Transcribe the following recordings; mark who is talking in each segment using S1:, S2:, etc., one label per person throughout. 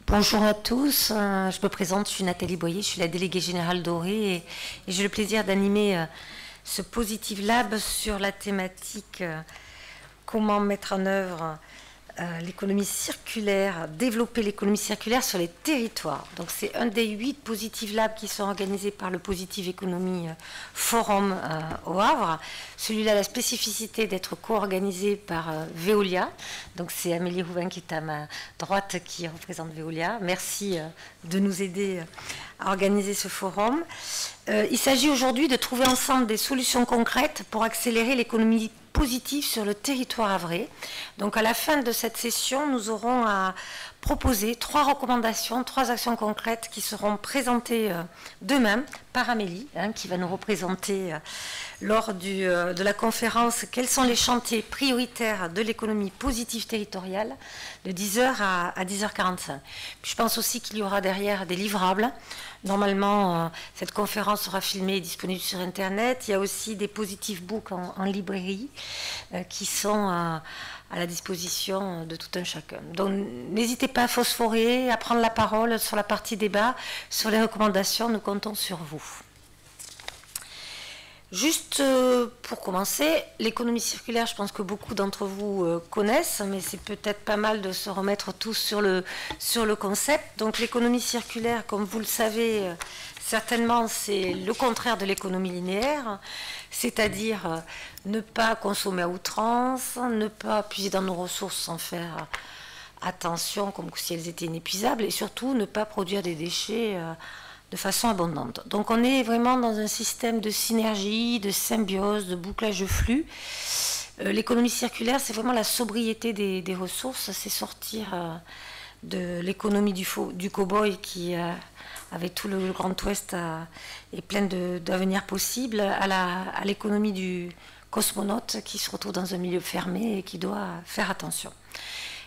S1: Bonjour à tous, je me présente, je suis Nathalie Boyer, je suis la déléguée générale d'Orée et j'ai le plaisir d'animer ce Positive Lab sur la thématique comment mettre en œuvre l'économie circulaire, développer l'économie circulaire sur les territoires. Donc c'est un des 8 Positive Labs qui sont organisés par le Positive Economy Forum au Havre. Celui-là a la spécificité d'être co-organisé par Veolia. Donc c'est Amélie Rouvin qui est à ma droite qui représente Veolia. Merci de nous aider à organiser ce forum. Il s'agit aujourd'hui de trouver ensemble des solutions concrètes pour accélérer l'économie positive sur le territoire havrais. Donc à la fin de cette session, nous aurons à proposer 3 recommandations, 3 actions concrètes qui seront présentées demain par Amélie, qui va nous représenter lors de la conférence quels sont les chantiers prioritaires de l'économie positive territoriale de 10h à 10h45. Puis je pense aussi qu'il y aura derrière des livrables. Normalement, cette conférence sera filmée et disponible sur Internet. Il y a aussi des positive books en librairie qui sont à la disposition de tout un chacun. Donc n'hésitez pas à phosphorer, à prendre la parole sur la partie débat, sur les recommandations, nous comptons sur vous. Juste pour commencer, l'économie circulaire, je pense que beaucoup d'entre vous connaissent, mais c'est peut-être pas mal de se remettre tous sur le concept. Donc l'économie circulaire, comme vous le savez, certainement c'est le contraire de l'économie linéaire, c'est-à-dire ne pas consommer à outrance, ne pas puiser dans nos ressources sans faire attention comme si elles étaient inépuisables, et surtout ne pas produire des déchets de façon abondante. Donc on est vraiment dans un système de synergie, de symbiose, de bouclage de flux. L'économie circulaire, c'est vraiment la sobriété des ressources, c'est sortir de l'économie du cow-boy qui avec tout le Grand Ouest est plein d'avenirs possibles, à l'économie du cosmonaute qui se retrouve dans un milieu fermé et qui doit faire attention.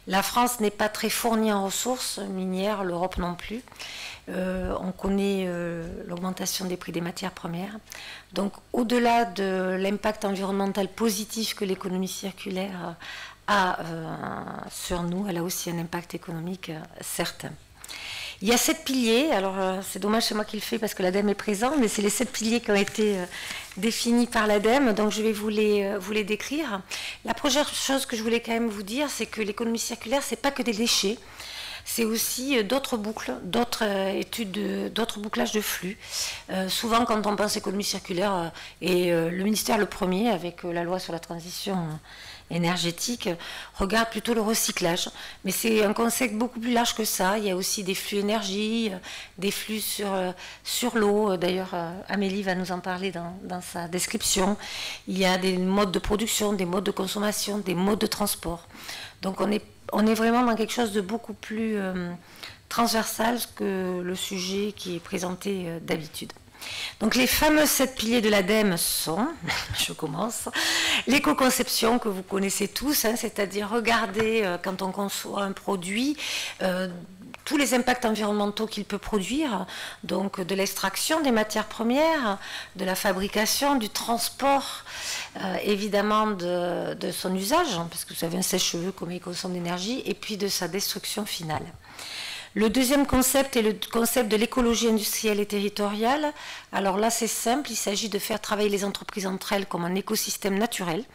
S1: La France n'est pas très fournie en ressources minières, l'Europe non plus. On connaît l'augmentation des prix des matières premières. Donc au-delà de l'impact environnemental positif que l'économie circulaire a sur nous, elle a aussi un impact économique certain. Il y a 7 piliers, alors c'est dommage, c'est moi qui le fais parce que l'ADEME est présent, mais c'est les 7 piliers qui ont été définis par l'ADEME, donc je vais vous les décrire. La première chose que je voulais quand même vous dire, c'est que l'économie circulaire, c'est pas que des déchets, c'est aussi d'autres boucles, d'autres études, d'autres bouclages de flux. Souvent, quand on pense économie circulaire, et le ministère le premier, avec la loi sur la transition énergétique, regarde plutôt le recyclage. Mais c'est un concept beaucoup plus large que ça. Il y a aussi des flux énergie, des flux sur l'eau. D'ailleurs, Amélie va nous en parler dans sa description. Il y a des modes de production, des modes de consommation, des modes de transport. Donc on est vraiment dans quelque chose de beaucoup plus transversal que le sujet qui est présenté d'habitude. Donc les fameux 7 piliers de l'ADEME sont, je commence, l'éco-conception que vous connaissez tous, c'est-à-dire regarder quand on conçoit un produit, tous les impacts environnementaux qu'il peut produire, donc de l'extraction des matières premières, de la fabrication, du transport, évidemment de son usage, parce que vous savez un sèche-cheveux combien il consomme d'énergie, et puis de sa destruction finale. Le deuxième concept est le concept de l'écologie industrielle et territoriale. Alors là, c'est simple, il s'agit de faire travailler les entreprises entre elles comme un écosystème naturel.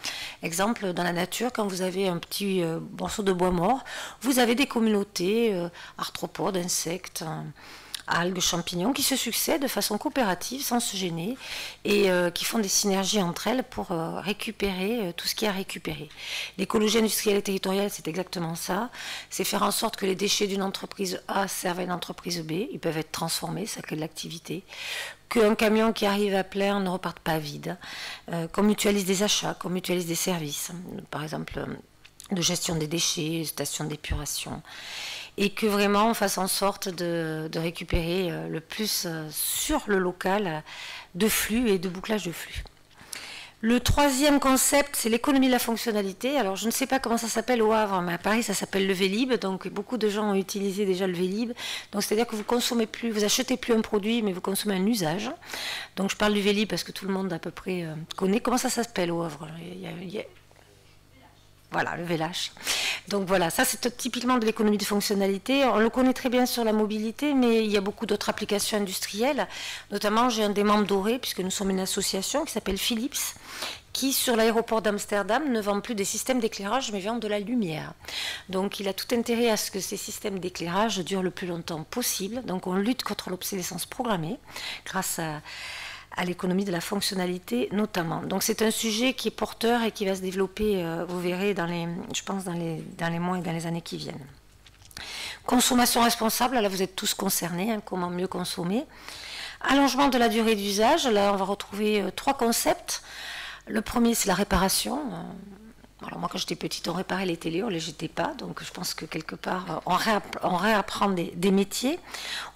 S1: Exemple, dans la nature, quand vous avez un petit morceau de bois mort, vous avez des communautés arthropodes, insectes, algues, champignons qui se succèdent de façon coopérative, sans se gêner, et qui font des synergies entre elles pour récupérer tout ce qu'il y a à récupérer. L'écologie industrielle et territoriale, c'est exactement ça. C'est faire en sorte que les déchets d'une entreprise A servent à une entreprise B. Ils peuvent être transformés, ça crée de l'activité. Qu'un camion qui arrive à plein ne reparte pas vide. Qu'on mutualise des achats, qu'on mutualise des services. Par exemple, de gestion des déchets, station d'épuration. Et que vraiment on fasse en sorte de récupérer le plus sur le local de flux et de bouclage de flux. Le troisième concept, c'est l'économie de la fonctionnalité. Alors je ne sais pas comment ça s'appelle au Havre, mais à Paris ça s'appelle le Vélib, donc beaucoup de gens ont utilisé déjà le Vélib. Donc c'est-à-dire que vous consommez plus, vous achetez plus un produit, mais vous consommez un usage. Donc je parle du Vélib parce que tout le monde à peu près connaît. Comment ça s'appelle au Havre? Voilà, le VLH. Donc voilà, ça c'est typiquement de l'économie de fonctionnalité. On le connaît très bien sur la mobilité, mais il y a beaucoup d'autres applications industrielles. Notamment, j'ai un des membres dorés, puisque nous sommes une association qui s'appelle Philips, qui sur l'aéroport d'Amsterdam ne vend plus des systèmes d'éclairage, mais vend de la lumière. Donc il a tout intérêt à ce que ces systèmes d'éclairage durent le plus longtemps possible. Donc on lutte contre l'obsolescence programmée grâce à l'économie de la fonctionnalité notamment. Donc c'est un sujet qui est porteur et qui va se développer, vous verrez, je pense, dans les mois et dans les années qui viennent. Consommation responsable, là vous êtes tous concernés, hein, comment mieux consommer. Allongement de la durée d'usage, là on va retrouver 3 concepts. Le premier, c'est la réparation. Alors moi, quand j'étais petite, on réparait les télés, on ne les jetait pas. Donc je pense que quelque part, on réapprend des métiers.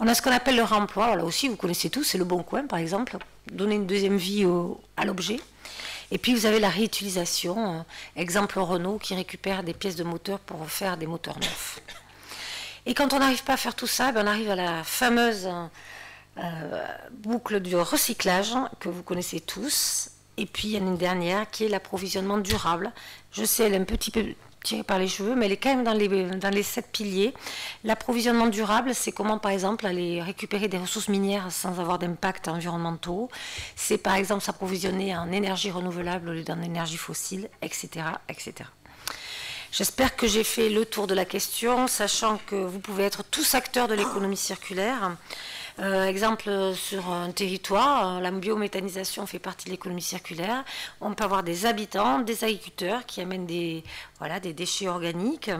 S1: On a ce qu'on appelle le réemploi. Alors là aussi, vous connaissez tous, c'est le Bon Coin, par exemple. Donner une deuxième vie à l'objet. Et puis vous avez la réutilisation. Exemple Renault qui récupère des pièces de moteur pour faire des moteurs neufs. Et quand on n'arrive pas à faire tout ça, on arrive à la fameuse boucle du recyclage que vous connaissez tous. Et puis, il y en a une dernière qui est l'approvisionnement durable. Je sais, elle est un petit peu tirée par les cheveux, mais elle est quand même dans les 7 piliers. L'approvisionnement durable, c'est comment, par exemple, aller récupérer des ressources minières sans avoir d'impact environnementaux. C'est, par exemple, s'approvisionner en énergie renouvelable au lieu d'en énergie fossile, etc., etc. J'espère que j'ai fait le tour de la question, sachant que vous pouvez être tous acteurs de l'économie circulaire. Exemple sur un territoire, la biométhanisation fait partie de l'économie circulaire. On peut avoir des habitants, des agriculteurs qui amènent des déchets organiques.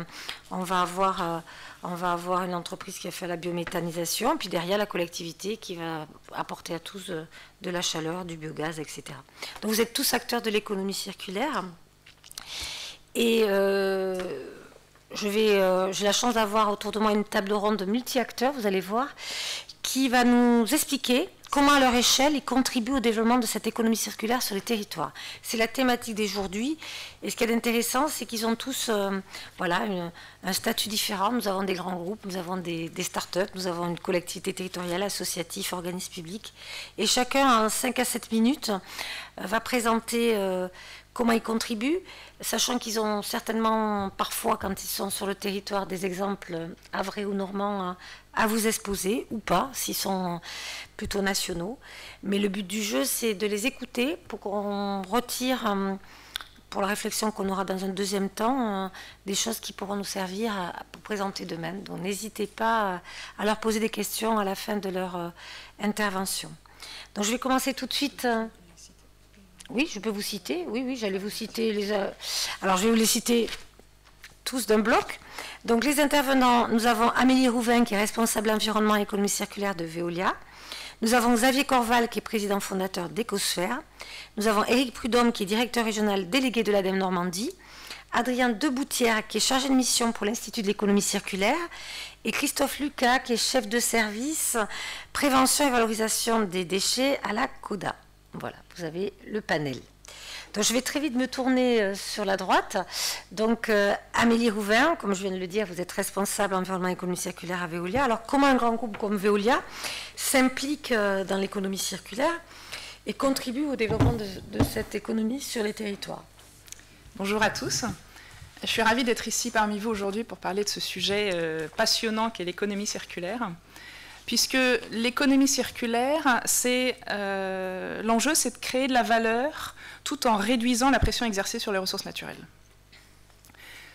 S1: On va avoir une entreprise qui a fait la biométhanisation, puis derrière la collectivité qui va apporter à tous de la chaleur, du biogaz, etc. Donc vous êtes tous acteurs de l'économie circulaire. Et j'ai la chance d'avoir autour de moi une table ronde de multi-acteurs, vous allez voir, qui va nous expliquer comment, à leur échelle, ils contribuent au développement de cette économie circulaire sur les territoires. C'est la thématique d'aujourd'hui. Et ce qui est intéressant, c'est qu'ils ont tous un statut différent. Nous avons des grands groupes, nous avons des start-up, nous avons une collectivité territoriale, associative, organisme public. Et chacun, en 5 à 7 minutes, va présenter comment ils contribuent, sachant qu'ils ont certainement, parfois, quand ils sont sur le territoire, des exemples havrais ou normands à vous exposer, ou pas, s'ils sont plutôt nationaux. Mais le but du jeu, c'est de les écouter pour qu'on retire, pour la réflexion qu'on aura dans un deuxième temps, des choses qui pourront nous servir pour présenter demain. Donc n'hésitez pas à leur poser des questions à la fin de leur intervention. Donc je vais commencer tout de suite. Oui, je peux vous citer. Oui, j'allais vous citer alors je vais vous les citer tous d'un bloc. Donc les intervenants, nous avons Amélie Rouvin qui est responsable environnement et économie circulaire de Veolia. Nous avons Xavier Corval qui est président fondateur d'Ecosphère. Nous avons Éric Prudhomme qui est directeur régional délégué de l'ADEME Normandie. Adrien Deboutière qui est chargé de mission pour l'Institut de l'économie circulaire. Et Christophe Lucas qui est chef de service prévention et valorisation des déchets à la CODA. Voilà, vous avez le panel. Donc je vais très vite me tourner sur la droite. Donc Amélie Rouvin, comme je viens de le dire, vous êtes responsable environnement et économie circulaire à Veolia. Alors comment un grand groupe comme Veolia s'implique dans l'économie circulaire et contribue au développement de cette économie sur les territoires?
S2: Bonjour à tous. Je suis ravie d'être ici parmi vous aujourd'hui pour parler de ce sujet passionnant qu'est l'économie circulaire. Puisque l'économie circulaire, l'enjeu, c'est de créer de la valeur tout en réduisant la pression exercée sur les ressources naturelles.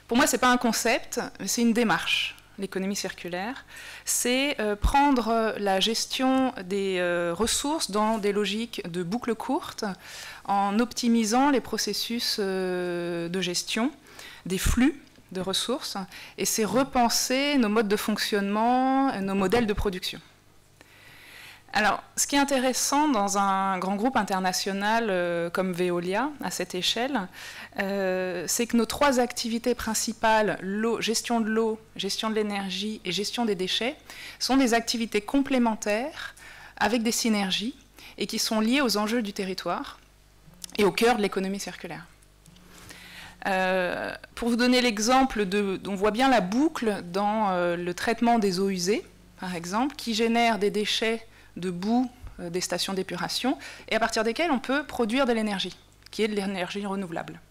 S2: Pour moi, ce n'est pas un concept, mais c'est une démarche, l'économie circulaire. C'est prendre la gestion des ressources dans des logiques de boucles courtes, en optimisant les processus de gestion des flux de ressources, et c'est repenser nos modes de fonctionnement, nos modèles de production. Alors, ce qui est intéressant dans un grand groupe international comme Veolia, à cette échelle, c'est que nos 3 activités principales, gestion de l'eau, gestion de l'énergie et gestion des déchets, sont des activités complémentaires avec des synergies et qui sont liées aux enjeux du territoire et au cœur de l'économie circulaire. Pour vous donner l'exemple, on voit bien la boucle dans le traitement des eaux usées, par exemple, qui génère des déchets de boue des stations d'épuration, et à partir desquels on peut produire de l'énergie, qui est de l'énergie renouvelable.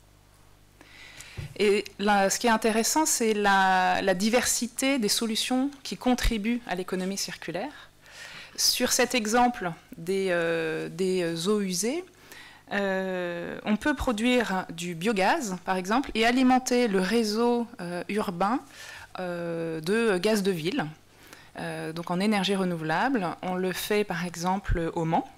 S2: Et là, ce qui est intéressant, c'est la diversité des solutions qui contribuent à l'économie circulaire. Sur cet exemple des eaux usées, on peut produire du biogaz, par exemple, et alimenter le réseau urbain de gaz de ville, donc en énergie renouvelable. On le fait, par exemple, au Mans,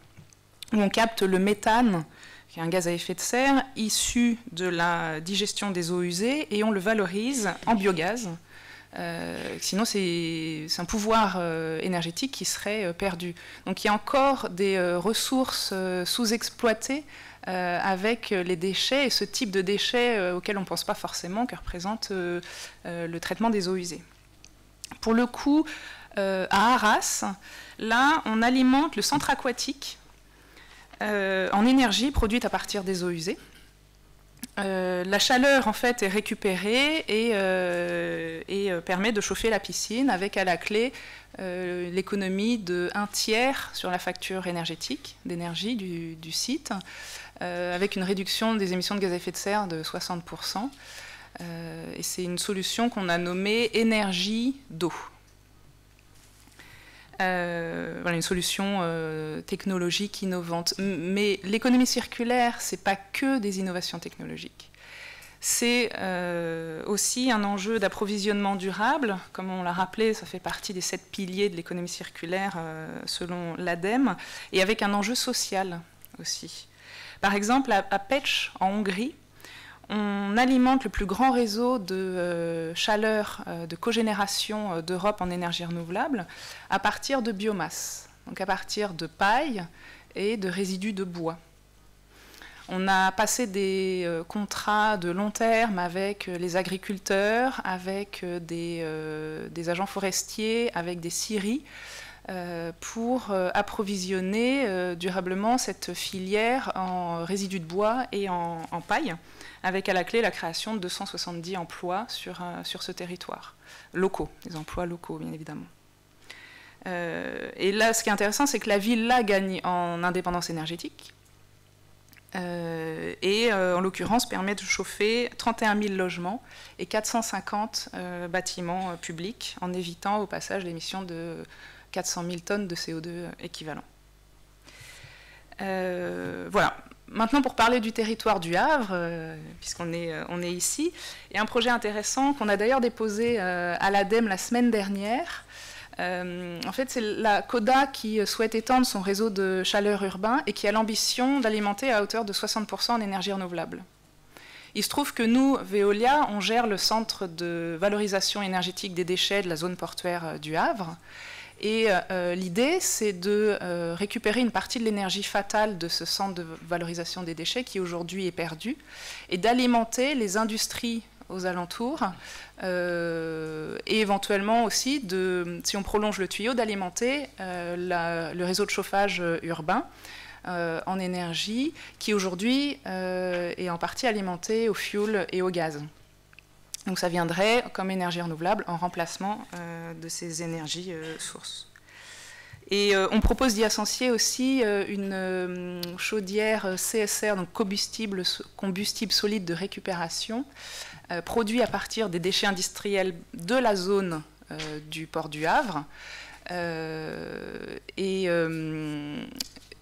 S2: où on capte le méthane, qui est un gaz à effet de serre, issu de la digestion des eaux usées, et on le valorise en biogaz. Sinon, c'est un pouvoir énergétique qui serait perdu. Donc il y a encore des ressources sous-exploitées avec les déchets, et ce type de déchets auxquels on ne pense pas forcément, que représente le traitement des eaux usées. Pour le coup, à Arras, là, on alimente le centre aquatique en énergie produite à partir des eaux usées. La chaleur en fait est récupérée et permet de chauffer la piscine, avec à la clé l'économie de 1/3 sur la facture énergétique d'énergie du site, avec une réduction des émissions de gaz à effet de serre de 60%. Et c'est une solution qu'on a nommée énergie d'eau. Voilà, une solution technologique innovante. Mais l'économie circulaire, ce n'est pas que des innovations technologiques. C'est aussi un enjeu d'approvisionnement durable. Comme on l'a rappelé, ça fait partie des 7 piliers de l'économie circulaire selon l'ADEME, et avec un enjeu social aussi. Par exemple, à Pécs, en Hongrie, on alimente le plus grand réseau de chaleur, de cogénération d'Europe en énergie renouvelable à partir de biomasse, donc à partir de paille et de résidus de bois. On a passé des contrats de long terme avec les agriculteurs, avec des agents forestiers, avec des scieries, pour approvisionner durablement cette filière en résidus de bois et en paille, avec à la clé la création de 270 emplois sur ce territoire, locaux, des emplois locaux bien évidemment. Et là, ce qui est intéressant, c'est que la ville là gagne en indépendance énergétique, et en l'occurrence permet de chauffer 31 000 logements et 450 bâtiments publics, en évitant au passage l'émission de 400 000 tonnes de CO2 équivalent. Voilà. Maintenant, pour parler du territoire du Havre, puisqu'on est ici, il y a un projet intéressant qu'on a d'ailleurs déposé à l'ADEME la semaine dernière. En fait, c'est la CODA qui souhaite étendre son réseau de chaleur urbain et qui a l'ambition d'alimenter à hauteur de 60% en énergie renouvelable. Il se trouve que nous, Veolia, on gère le centre de valorisation énergétique des déchets de la zone portuaire du Havre. Et l'idée, c'est de récupérer une partie de l'énergie fatale de ce centre de valorisation des déchets qui aujourd'hui est perdu, et d'alimenter les industries aux alentours, et éventuellement aussi, si on prolonge le tuyau, d'alimenter le réseau de chauffage urbain en énergie, qui aujourd'hui est en partie alimenté au fioul et au gaz. Donc ça viendrait comme énergie renouvelable en remplacement de ces énergies sources. Et on propose d'y associer aussi une chaudière CSR, donc combustible solide de récupération, produit à partir des déchets industriels de la zone du port du Havre.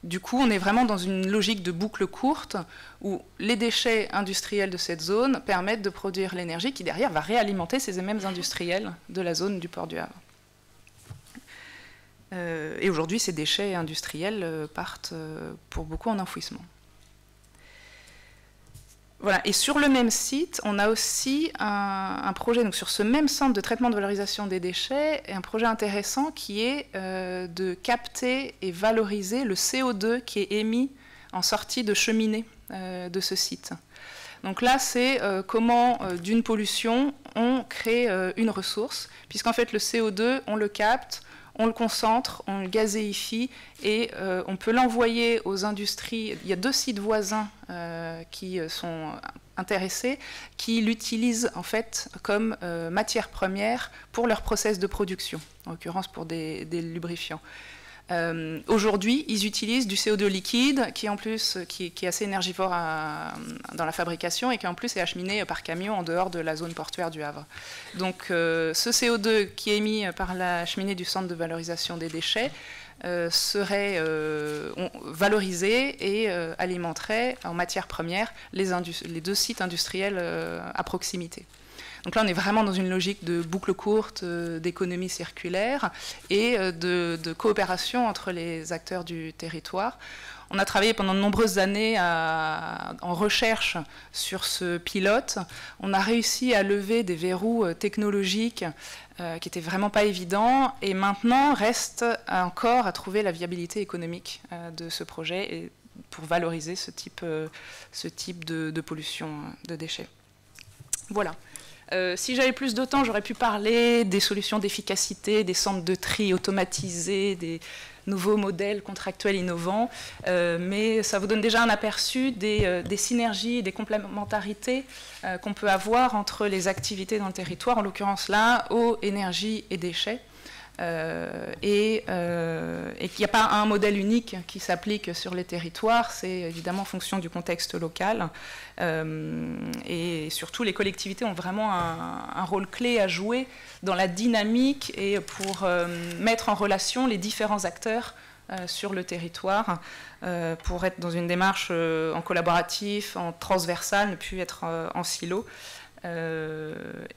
S2: Du coup, on est vraiment dans une logique de boucle courte où les déchets industriels de cette zone permettent de produire l'énergie qui, derrière, va réalimenter ces mêmes industriels de la zone du port du Havre. Et aujourd'hui, ces déchets industriels partent pour beaucoup en enfouissement. Voilà. Et sur le même site, on a aussi un projet, donc sur ce même centre de traitement de valorisation des déchets, un projet intéressant qui est de capter et valoriser le CO2 qui est émis en sortie de cheminée de ce site. Donc là, c'est comment d'une pollution, on crée une ressource, puisqu'en fait le CO2, on le capte, on le concentre, on le gazéifie et on peut l'envoyer aux industries. Il y a 2 sites voisins qui sont intéressés, qui l'utilisent en fait comme matière première pour leur process de production, en l'occurrence pour des lubrifiants. Aujourd'hui, ils utilisent du CO2 liquide qui, en plus, qui est assez énergivore dans la fabrication et qui, en plus, est acheminé par camion en dehors de la zone portuaire du Havre. Donc, ce CO2 qui est émis par la cheminée du centre de valorisation des déchets serait valorisé et alimenterait en matière première les 2 sites industriels à proximité. Donc là, on est vraiment dans une logique de boucle courte, d'économie circulaire et de coopération entre les acteurs du territoire. On a travaillé pendant de nombreuses années en recherche sur ce pilote. On a réussi à lever des verrous technologiques qui n'étaient vraiment pas évidents. Et maintenant, reste encore à trouver la viabilité économique de ce projet et pour valoriser ce type de pollution de déchets. Voilà. Si j'avais plus de temps, j'aurais pu parler des solutions d'efficacité, des centres de tri automatisés, des nouveaux modèles contractuels innovants, mais ça vous donne déjà un aperçu des synergies et des complémentarités qu'on peut avoir entre les activités dans le territoire, en l'occurrence là, eau, énergie et déchets. Et qu'il n'y a pas un modèle unique qui s'applique sur les territoires, c'est évidemment en fonction du contexte local. Et surtout, les collectivités ont vraiment un rôle clé à jouer dans la dynamique et pour mettre en relation les différents acteurs sur le territoire, pour être dans une démarche en collaboratif, en transversal, ne plus être en silo.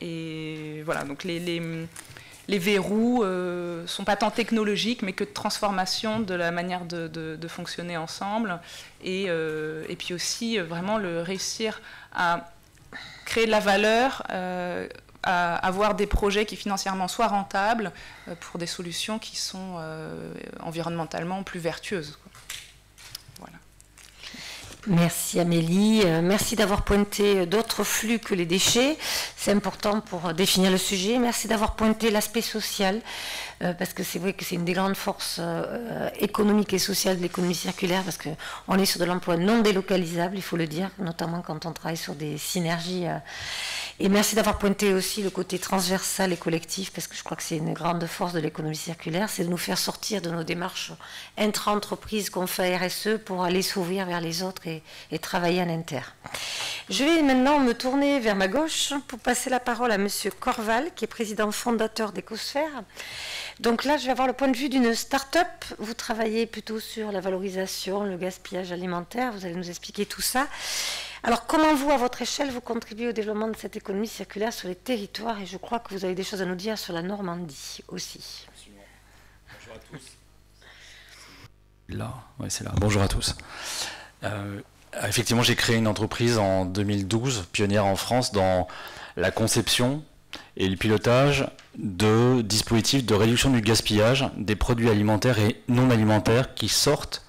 S2: Et voilà, donc les verrous ne sont pas tant technologiques, mais que de transformation de la manière de fonctionner ensemble. Et puis aussi, vraiment, réussir à créer de la valeur, à avoir des projets qui financièrement soient rentables pour des solutions qui sont environnementalement plus vertueuses. Voilà.
S1: Merci Amélie, merci d'avoir pointé d'autres flux que les déchets, c'est important pour définir le sujet. Merci d'avoir pointé l'aspect social, parce que c'est vrai que c'est une des grandes forces économiques et sociales de l'économie circulaire, parce qu'on est sur de l'emploi non délocalisable, il faut le dire, notamment quand on travaille sur des synergies. Et merci d'avoir pointé aussi le côté transversal et collectif, parce que je crois que c'est une grande force de l'économie circulaire, c'est de nous faire sortir de nos démarches intra-entreprises qu'on fait RSE pour aller s'ouvrir vers les autres et travailler en inter. Je vais maintenant me tourner vers ma gauche pour passer la parole à Monsieur Corval, qui est président fondateur d'Ecosphère. Donc là, je vais avoir le point de vue d'une start-up. Vous travaillez plutôt sur la valorisation, le gaspillage alimentaire. Vous allez nous expliquer tout ça. Alors, comment vous, à votre échelle, vous contribuez au développement de cette économie circulaire sur les territoires? Et je crois que vous avez des choses à nous dire sur la Normandie aussi.
S3: Absolument. Bonjour à tous. Là, ouais, c'est là. Bonjour à tous. Effectivement, j'ai créé une entreprise en 2012, pionnière en France dans la conception et le pilotage de dispositifs de réduction du gaspillage des produits alimentaires et non alimentaires qui sortent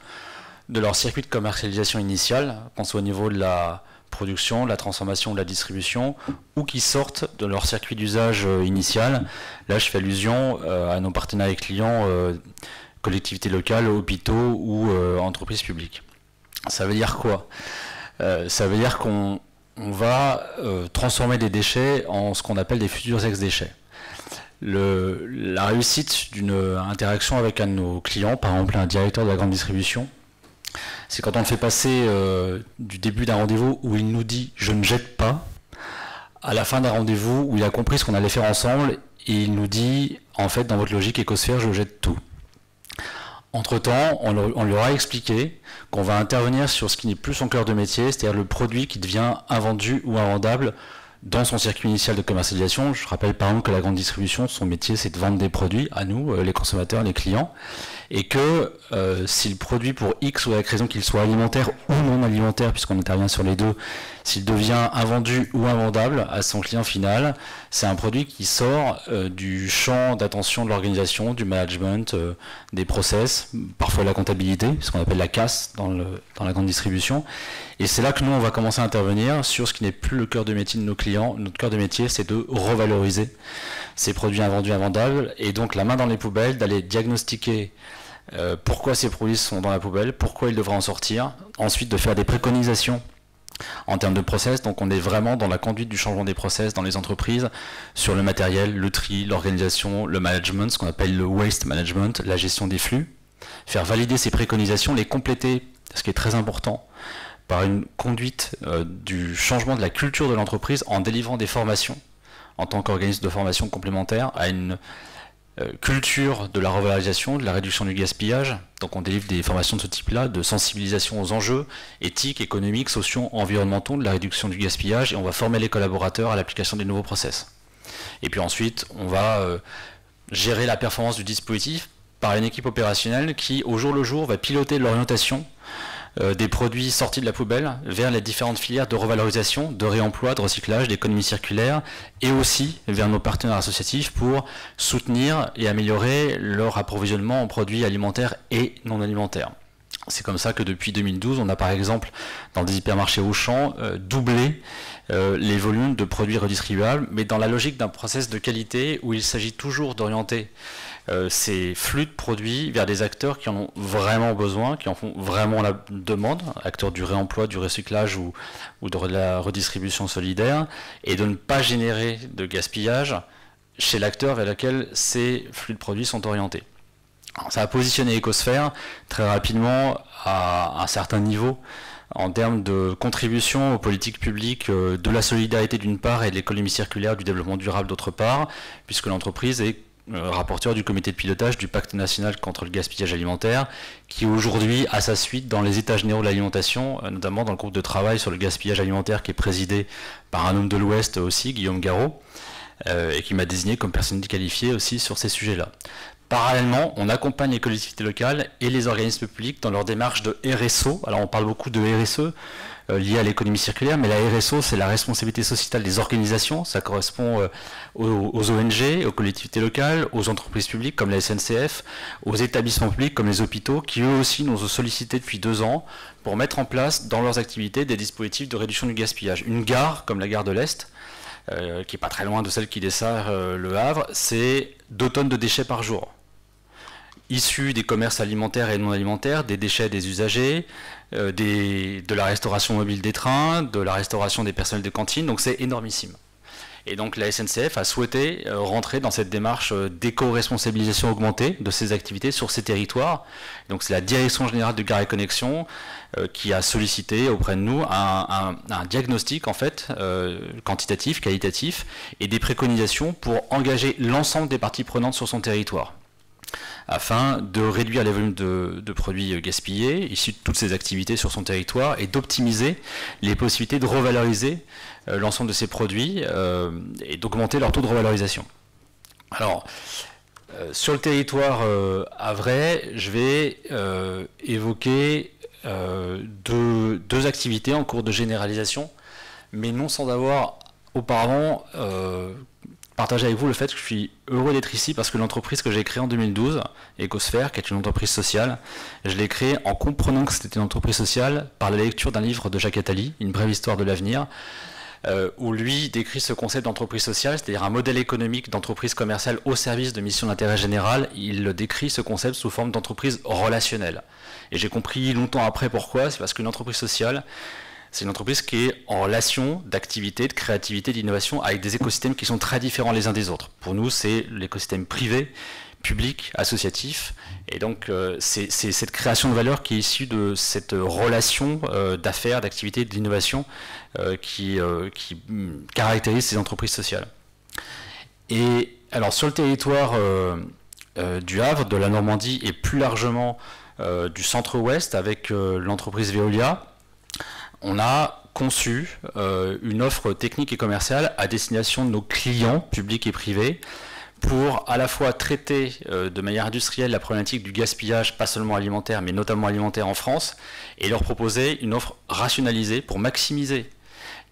S3: de leur circuit de commercialisation initial, qu'on soit au niveau de la production, de la transformation, de la distribution, ou qui sortent de leur circuit d'usage initial. Là, je fais allusion à nos partenaires et clients, collectivités locales, hôpitaux ou entreprises publiques. Ça veut dire quoi? Ça veut dire qu'on va transformer des déchets en ce qu'on appelle des futurs ex-déchets. La réussite d'une interaction avec un de nos clients, par exemple un directeur de la grande distribution, c'est quand on le fait passer du début d'un rendez-vous où il nous dit « je ne jette pas », à la fin d'un rendez-vous où il a compris ce qu'on allait faire ensemble et il nous dit « en fait, dans votre logique Ecosphère, je jette tout ». Entre-temps, on lui aura expliqué qu'on va intervenir sur ce qui n'est plus son cœur de métier, c'est-à-dire le produit qui devient invendu ou invendable dans son circuit initial de commercialisation. Je rappelle par exemple que la grande distribution, son métier, c'est de vendre des produits à nous, les consommateurs, les clients, et que si le produit, pour X ou Y raison qu'il soit alimentaire ou non alimentaire, puisqu'on intervient sur les deux, s'il devient invendu ou invendable à son client final, c'est un produit qui sort du champ d'attention de l'organisation, du management, des process, parfois la comptabilité, ce qu'on appelle la casse dans la grande distribution. Et c'est là que nous, on va commencer à intervenir sur ce qui n'est plus le cœur de métier de nos clients. Notre cœur de métier, c'est de revaloriser ces produits invendus, invendables, et donc la main dans les poubelles, d'aller diagnostiquer pourquoi ces produits sont dans la poubelle, pourquoi ils devraient en sortir, ensuite de faire des préconisations en termes de process. Donc on est vraiment dans la conduite du changement des process dans les entreprises, sur le matériel, le tri, l'organisation, le management, ce qu'on appelle le waste management, la gestion des flux. Faire valider ces préconisations, les compléter, ce qui est très important, par une conduite du changement de la culture de l'entreprise en délivrant des formations en tant qu'organisme de formation complémentaire à une culture de la revalorisation, de la réduction du gaspillage. Donc on délivre des formations de ce type-là, de sensibilisation aux enjeux éthiques, économiques, sociaux, environnementaux, de la réduction du gaspillage, et on va former les collaborateurs à l'application des nouveaux process. Et puis ensuite, on va gérer la performance du dispositif par une équipe opérationnelle qui, au jour le jour, va piloter l'orientation des produits sortis de la poubelle vers les différentes filières de revalorisation, de réemploi, de recyclage, d'économie circulaire, et aussi vers nos partenaires associatifs pour soutenir et améliorer leur approvisionnement en produits alimentaires et non alimentaires. C'est comme ça que depuis 2012, on a par exemple, dans des hypermarchés Auchan, doublé les volumes de produits redistribuables, mais dans la logique d'un process de qualité où il s'agit toujours d'orienter ces flux de produits vers des acteurs qui en ont vraiment besoin, qui en font vraiment la demande, acteurs du réemploi, du recyclage ou de la redistribution solidaire, et de ne pas générer de gaspillage chez l'acteur vers lequel ces flux de produits sont orientés. Alors, ça a positionné Ecosphère très rapidement à un certain niveau en termes de contribution aux politiques publiques de la solidarité d'une part et de l'économie circulaire, du développement durable d'autre part, puisque l'entreprise est rapporteur du comité de pilotage du pacte national contre le gaspillage alimentaire, qui aujourd'hui a sa suite dans les états généraux de l'alimentation, notamment dans le groupe de travail sur le gaspillage alimentaire qui est présidé par un homme de l'Ouest aussi, Guillaume Garot, et qui m'a désigné comme personne qualifiée aussi sur ces sujets-là. Parallèlement, on accompagne les collectivités locales et les organismes publics dans leur démarche de RSO. Alors on parle beaucoup de RSE lié à l'économie circulaire, mais la RSO, c'est la responsabilité sociétale des organisations. Ça correspond aux ONG, aux collectivités locales, aux entreprises publiques comme la SNCF, aux établissements publics comme les hôpitaux, qui eux aussi nous ont sollicité depuis 2 ans pour mettre en place dans leurs activités des dispositifs de réduction du gaspillage. Une gare, comme la gare de l'Est, qui n'est pas très loin de celle qui dessert le Havre, c'est 2 tonnes de déchets par jour, issus des commerces alimentaires et non alimentaires, des déchets des usagers, de la restauration mobile des trains, de la restauration des personnels de cantine, donc c'est énormissime. Et donc la SNCF a souhaité rentrer dans cette démarche d'éco-responsabilisation augmentée de ces activités sur ces territoires. Donc c'est la Direction Générale de Gares et Connexions qui a sollicité auprès de nous un diagnostic en fait, quantitatif, qualitatif, et des préconisations pour engager l'ensemble des parties prenantes sur son territoire, afin de réduire les volumes de produits gaspillés issus de toutes ces activités sur son territoire et d'optimiser les possibilités de revaloriser l'ensemble de ces produits et d'augmenter leur taux de revalorisation. Alors, sur le territoire havrais, je vais évoquer deux activités en cours de généralisation, mais non sans avoir auparavant partager avec vous le fait que je suis heureux d'être ici parce que l'entreprise que j'ai créée en 2012, Ecosphère, qui est une entreprise sociale, je l'ai créée en comprenant que c'était une entreprise sociale par la lecture d'un livre de Jacques Attali, Une brève histoire de l'avenir, où lui décrit ce concept d'entreprise sociale, c'est-à-dire un modèle économique d'entreprise commerciale au service de missions d'intérêt général. Il décrit ce concept sous forme d'entreprise relationnelle. Et j'ai compris longtemps après pourquoi, c'est parce qu'une entreprise sociale, c'est une entreprise qui est en relation d'activité, de créativité, d'innovation avec des écosystèmes qui sont très différents les uns des autres. Pour nous, c'est l'écosystème privé, public, associatif. Et donc, c'est cette création de valeur qui est issue de cette relation d'affaires, d'activité, d'innovation qui caractérise ces entreprises sociales. Et alors, sur le territoire du Havre, de la Normandie et plus largement du centre-ouest avec l'entreprise Veolia, on a conçu une offre technique et commerciale à destination de nos clients publics et privés pour à la fois traiter de manière industrielle la problématique du gaspillage, pas seulement alimentaire, mais notamment alimentaire en France, et leur proposer une offre rationalisée pour maximiser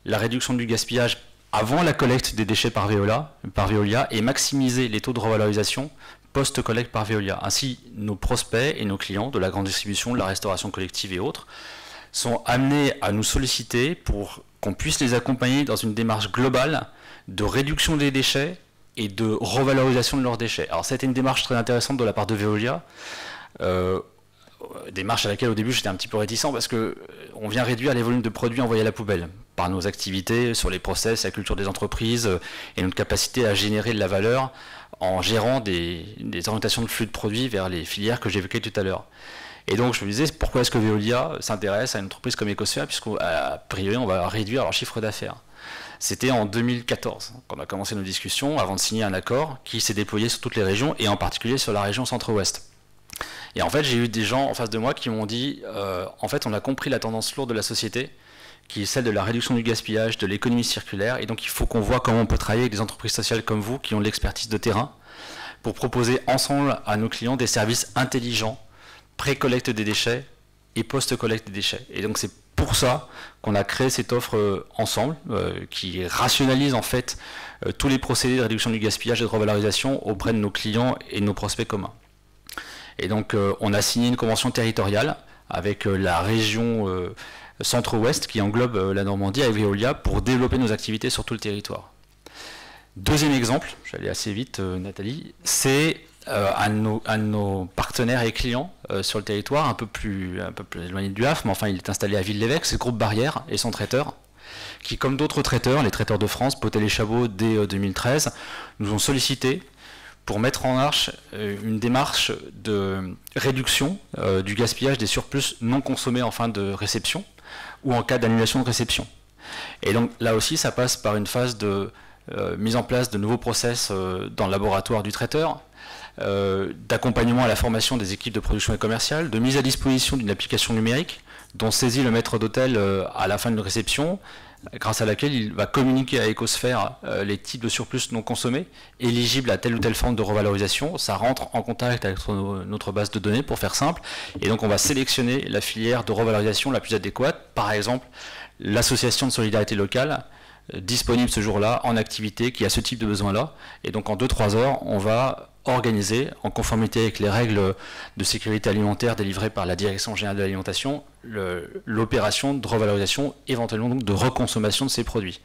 S3: la réduction du gaspillage avant la collecte des déchets par Veolia et maximiser les taux de revalorisation post-collecte par Veolia. Ainsi, nos prospects et nos clients de la grande distribution, de la restauration collective et autres sont amenés à nous solliciter pour qu'on puisse les accompagner dans une démarche globale de réduction des déchets et de revalorisation de leurs déchets. Alors c'était une démarche très intéressante de la part de Veolia, démarche à laquelle au début j'étais un petit peu réticent parce qu'on vient réduire les volumes de produits envoyés à la poubelle par nos activités sur les process, la culture des entreprises et notre capacité à générer de la valeur en gérant des orientations de flux de produits vers les filières que j'évoquais tout à l'heure. Et donc je me disais, pourquoi est-ce que Veolia s'intéresse à une entreprise comme Ecosphère, puisqu'à priori on va réduire leur chiffre d'affaires. C'était en 2014 qu'on a commencé nos discussions avant de signer un accord qui s'est déployé sur toutes les régions et en particulier sur la région centre-ouest. Et en fait j'ai eu des gens en face de moi qui m'ont dit, en fait on a compris la tendance lourde de la société, qui est celle de la réduction du gaspillage, de l'économie circulaire, et donc il faut qu'on voit comment on peut travailler avec des entreprises sociales comme vous qui ont de l'expertise de terrain pour proposer ensemble à nos clients des services intelligents, pré-collecte des déchets et post-collecte des déchets. Et donc c'est pour ça qu'on a créé cette offre ensemble, qui rationalise en fait tous les procédés de réduction du gaspillage et de revalorisation auprès de nos clients et de nos prospects communs. Et donc on a signé une convention territoriale avec la région centre-ouest qui englobe la Normandie avec Veolia pour développer nos activités sur tout le territoire. Deuxième exemple, je vais aller assez vite Nathalie, c'est à nos partenaires et clients sur le territoire, un peu plus éloigné du Havre, mais enfin il est installé à Ville-l'Évêque, c'est le groupe Barrière et son traiteur, qui comme d'autres traiteurs, les traiteurs de France, Potel et Chabot dès 2013, nous ont sollicité pour mettre en marche une démarche de réduction du gaspillage des surplus non consommés en fin de réception ou en cas d'annulation de réception. Et donc là aussi ça passe par une phase de mise en place de nouveaux process dans le laboratoire du traiteur, d'accompagnement à la formation des équipes de production et commerciale, de mise à disposition d'une application numérique dont saisit le maître d'hôtel à la fin d'une réception, grâce à laquelle il va communiquer à Ecosphère les types de surplus non consommés éligibles à telle ou telle forme de revalorisation. Ça rentre en contact avec notre base de données pour faire simple, et donc on va sélectionner la filière de revalorisation la plus adéquate, par exemple l'association de solidarité locale disponible ce jour-là en activité qui a ce type de besoin-là, et donc en 2-3 heures on va organiser, en conformité avec les règles de sécurité alimentaire délivrées par la Direction générale de l'alimentation, l'opération de revalorisation, éventuellement donc de reconsommation de ces produits.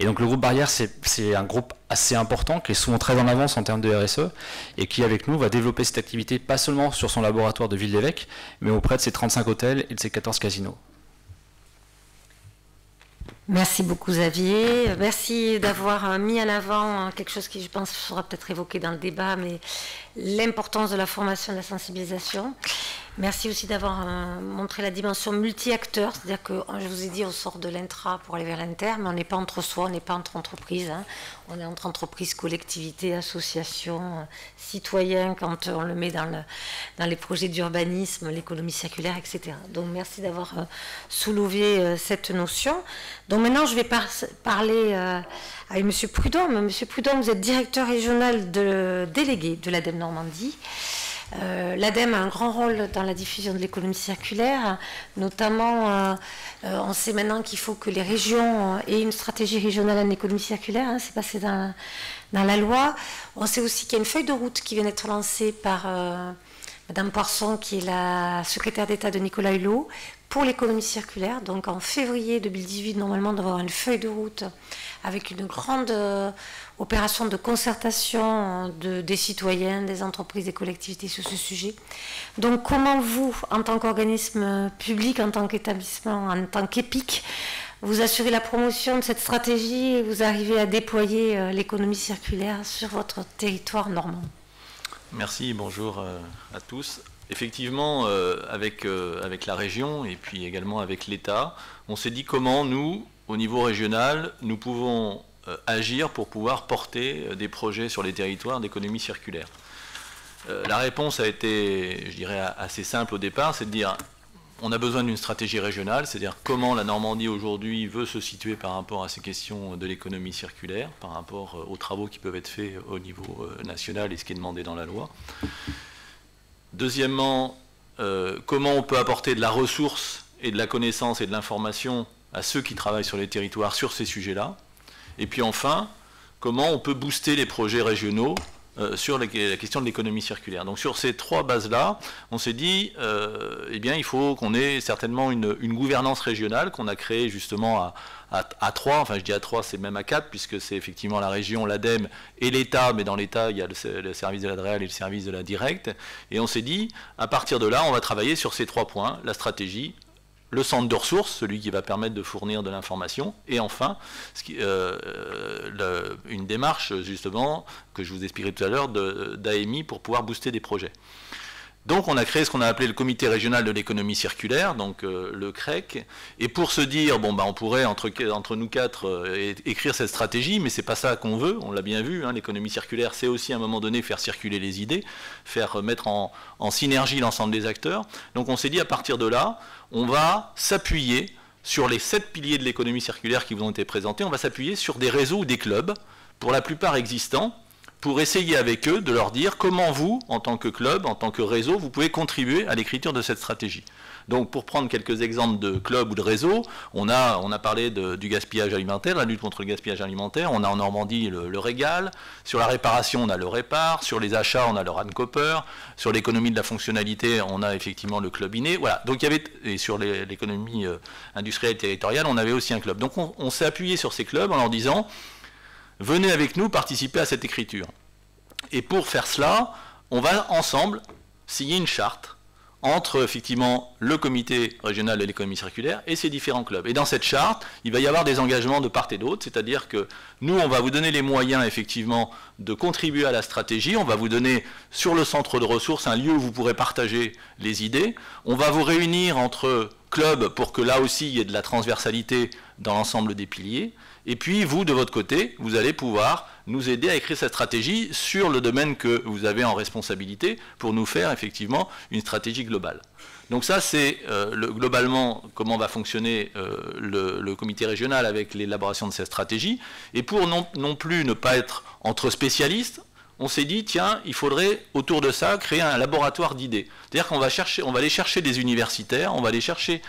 S3: Et donc le groupe Barrière, c'est un groupe assez important, qui est souvent très en avance en termes de RSE, et qui avec nous va développer cette activité pas seulement sur son laboratoire de Ville-l'Évêque, mais auprès de ses 35 hôtels et de ses 14 casinos.
S1: Merci beaucoup Xavier, merci d'avoir mis en avant quelque chose qui je pense sera peut-être évoqué dans le débat, mais l'importance de la formation et de la sensibilisation. Merci aussi d'avoir montré la dimension multi-acteurs, c'est-à-dire que je vous ai dit on sort de l'intra pour aller vers l'inter, mais on n'est pas entre soi, on n'est pas entre entreprises, hein. On est entre entreprises, collectivités, associations, citoyens quand on le met dans les projets d'urbanisme, l'économie circulaire, etc. Donc merci d'avoir soulevé cette notion. Donc maintenant je vais parler avec M. Prudhomme. M. Prudhomme, vous êtes directeur régional délégué de l'ADEME Normandie. L'ADEME a un grand rôle dans la diffusion de l'économie circulaire, notamment on sait maintenant qu'il faut que les régions aient une stratégie régionale en économie circulaire, hein, c'est passé dans la loi. On sait aussi qu'il y a une feuille de route qui vient d'être lancée par Madame Poisson, qui est la secrétaire d'État de Nicolas Hulot, pour l'économie circulaire. Donc en février 2018, normalement, on doit avoir une feuille de route avec une grande opération de concertation des citoyens, des entreprises, des collectivités sur ce sujet. Donc comment vous, en tant qu'organisme public, en tant qu'établissement, en tant qu'EPIC, vous assurez la promotion de cette stratégie et vous arrivez à déployer l'économie circulaire sur votre territoire normand?
S4: Merci, bonjour à tous. Effectivement, avec la région et puis également avec l'État, on s'est dit comment nous, au niveau régional, nous pouvons agir pour pouvoir porter des projets sur les territoires d'économie circulaire. La réponse a été, je dirais, assez simple au départ, c'est de dire on a besoin d'une stratégie régionale, c'est-à-dire comment la Normandie aujourd'hui veut se situer par rapport à ces questions de l'économie circulaire, par rapport aux travaux qui peuvent être faits au niveau national et ce qui est demandé dans la loi. Deuxièmement, comment on peut apporter de la ressource et de la connaissance et de l'information à ceux qui travaillent sur les territoires sur ces sujets-là. Et puis enfin, comment on peut booster les projets régionaux sur la question de l'économie circulaire. Donc sur ces trois bases-là, on s'est dit, eh bien, il faut qu'on ait certainement une gouvernance régionale qu'on a créée justement à 3, enfin je dis à 3, c'est même à 4, puisque c'est effectivement la région, l'ADEME et l'État, mais dans l'État, il y a le service de l'ADREAL et le service de la directe. Et on s'est dit, à partir de là, on va travailler sur ces 3 points, la stratégie, le centre de ressources, celui qui va permettre de fournir de l'information, et enfin, une démarche justement que je vous expliquerai tout à l'heure d'AMI pour pouvoir booster des projets. Donc on a créé ce qu'on a appelé le comité régional de l'économie circulaire, donc le CREC, et pour se dire, bon, on pourrait entre nous quatre écrire cette stratégie, mais c'est pas ça qu'on veut, on l'a bien vu, hein, l'économie circulaire c'est aussi à un moment donné faire circuler les idées, faire mettre en synergie l'ensemble des acteurs. Donc on s'est dit à partir de là, on va s'appuyer sur les 7 piliers de l'économie circulaire qui vous ont été présentés, on va s'appuyer sur des réseaux ou des clubs, pour la plupart existants, pour essayer avec eux de leur dire comment vous, en tant que club, en tant que réseau, vous pouvez contribuer à l'écriture de cette stratégie. Donc pour prendre quelques exemples de clubs ou de réseaux, on a parlé du gaspillage alimentaire, la lutte contre le gaspillage alimentaire, on a en Normandie le Régal, sur la réparation on a le Répar, sur les achats on a le Rancoper, sur l'économie de la fonctionnalité on a effectivement le Club Inné, voilà. Donc il y avait, et sur l'économie industrielle et territoriale on avait aussi un club. Donc on s'est appuyé sur ces clubs en leur disant venez avec nous participer à cette écriture. Et pour faire cela, on va ensemble signer une charte entre effectivement le comité régional de l'économie circulaire et ces différents clubs. Et dans cette charte, il va y avoir des engagements de part et d'autre, c'est-à-dire que nous, on va vous donner les moyens effectivement de contribuer à la stratégie, on va vous donner sur le centre de ressources un lieu où vous pourrez partager les idées, on va vous réunir entre clubs pour que là aussi il y ait de la transversalité dans l'ensemble des piliers, et puis vous, de votre côté, vous allez pouvoir nous aider à écrire cette stratégie sur le domaine que vous avez en responsabilité pour nous faire effectivement une stratégie globale. Donc ça, c'est globalement comment va fonctionner le comité régional avec l'élaboration de cette stratégie. Et pour non plus ne pas être entre spécialistes, on s'est dit, tiens, il faudrait autour de ça créer un laboratoire d'idées. C'est-à-dire qu'on va aller chercher des universitaires, on va aller chercher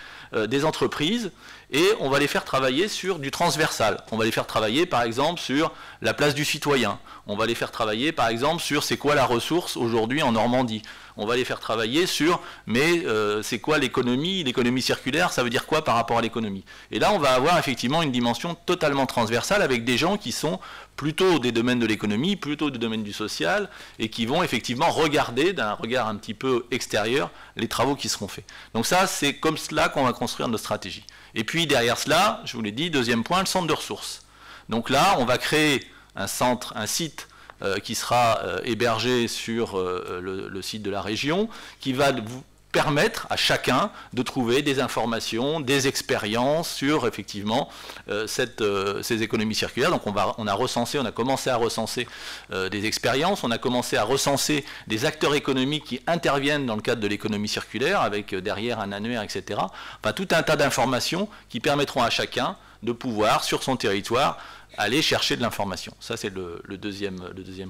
S4: des entreprises, et on va les faire travailler sur du transversal. On va les faire travailler par exemple sur la place du citoyen. On va les faire travailler par exemple sur c'est quoi la ressource aujourd'hui en Normandie. On va les faire travailler sur mais c'est quoi l'économie circulaire, ça veut dire quoi par rapport à l'économie. Et là on va avoir effectivement une dimension totalement transversale avec des gens qui sont plutôt des domaines de l'économie, plutôt des domaines du social, et qui vont effectivement regarder d'un regard un petit peu extérieur les travaux qui seront faits. Donc ça, c'est comme cela qu'on va construire notre stratégie. Et puis derrière cela, je vous l'ai dit, deuxième point, le centre de ressources. Donc là, on va créer un site qui sera hébergé sur le site de la région, qui va vous permettre à chacun de trouver des informations, des expériences sur effectivement ces économies circulaires. Donc on a commencé à recenser des expériences, on a commencé à recenser des acteurs économiques qui interviennent dans le cadre de l'économie circulaire, avec derrière un annuaire, etc. Enfin tout un tas d'informations qui permettront à chacun de pouvoir, sur son territoire, aller chercher de l'information. Ça, c'est le deuxième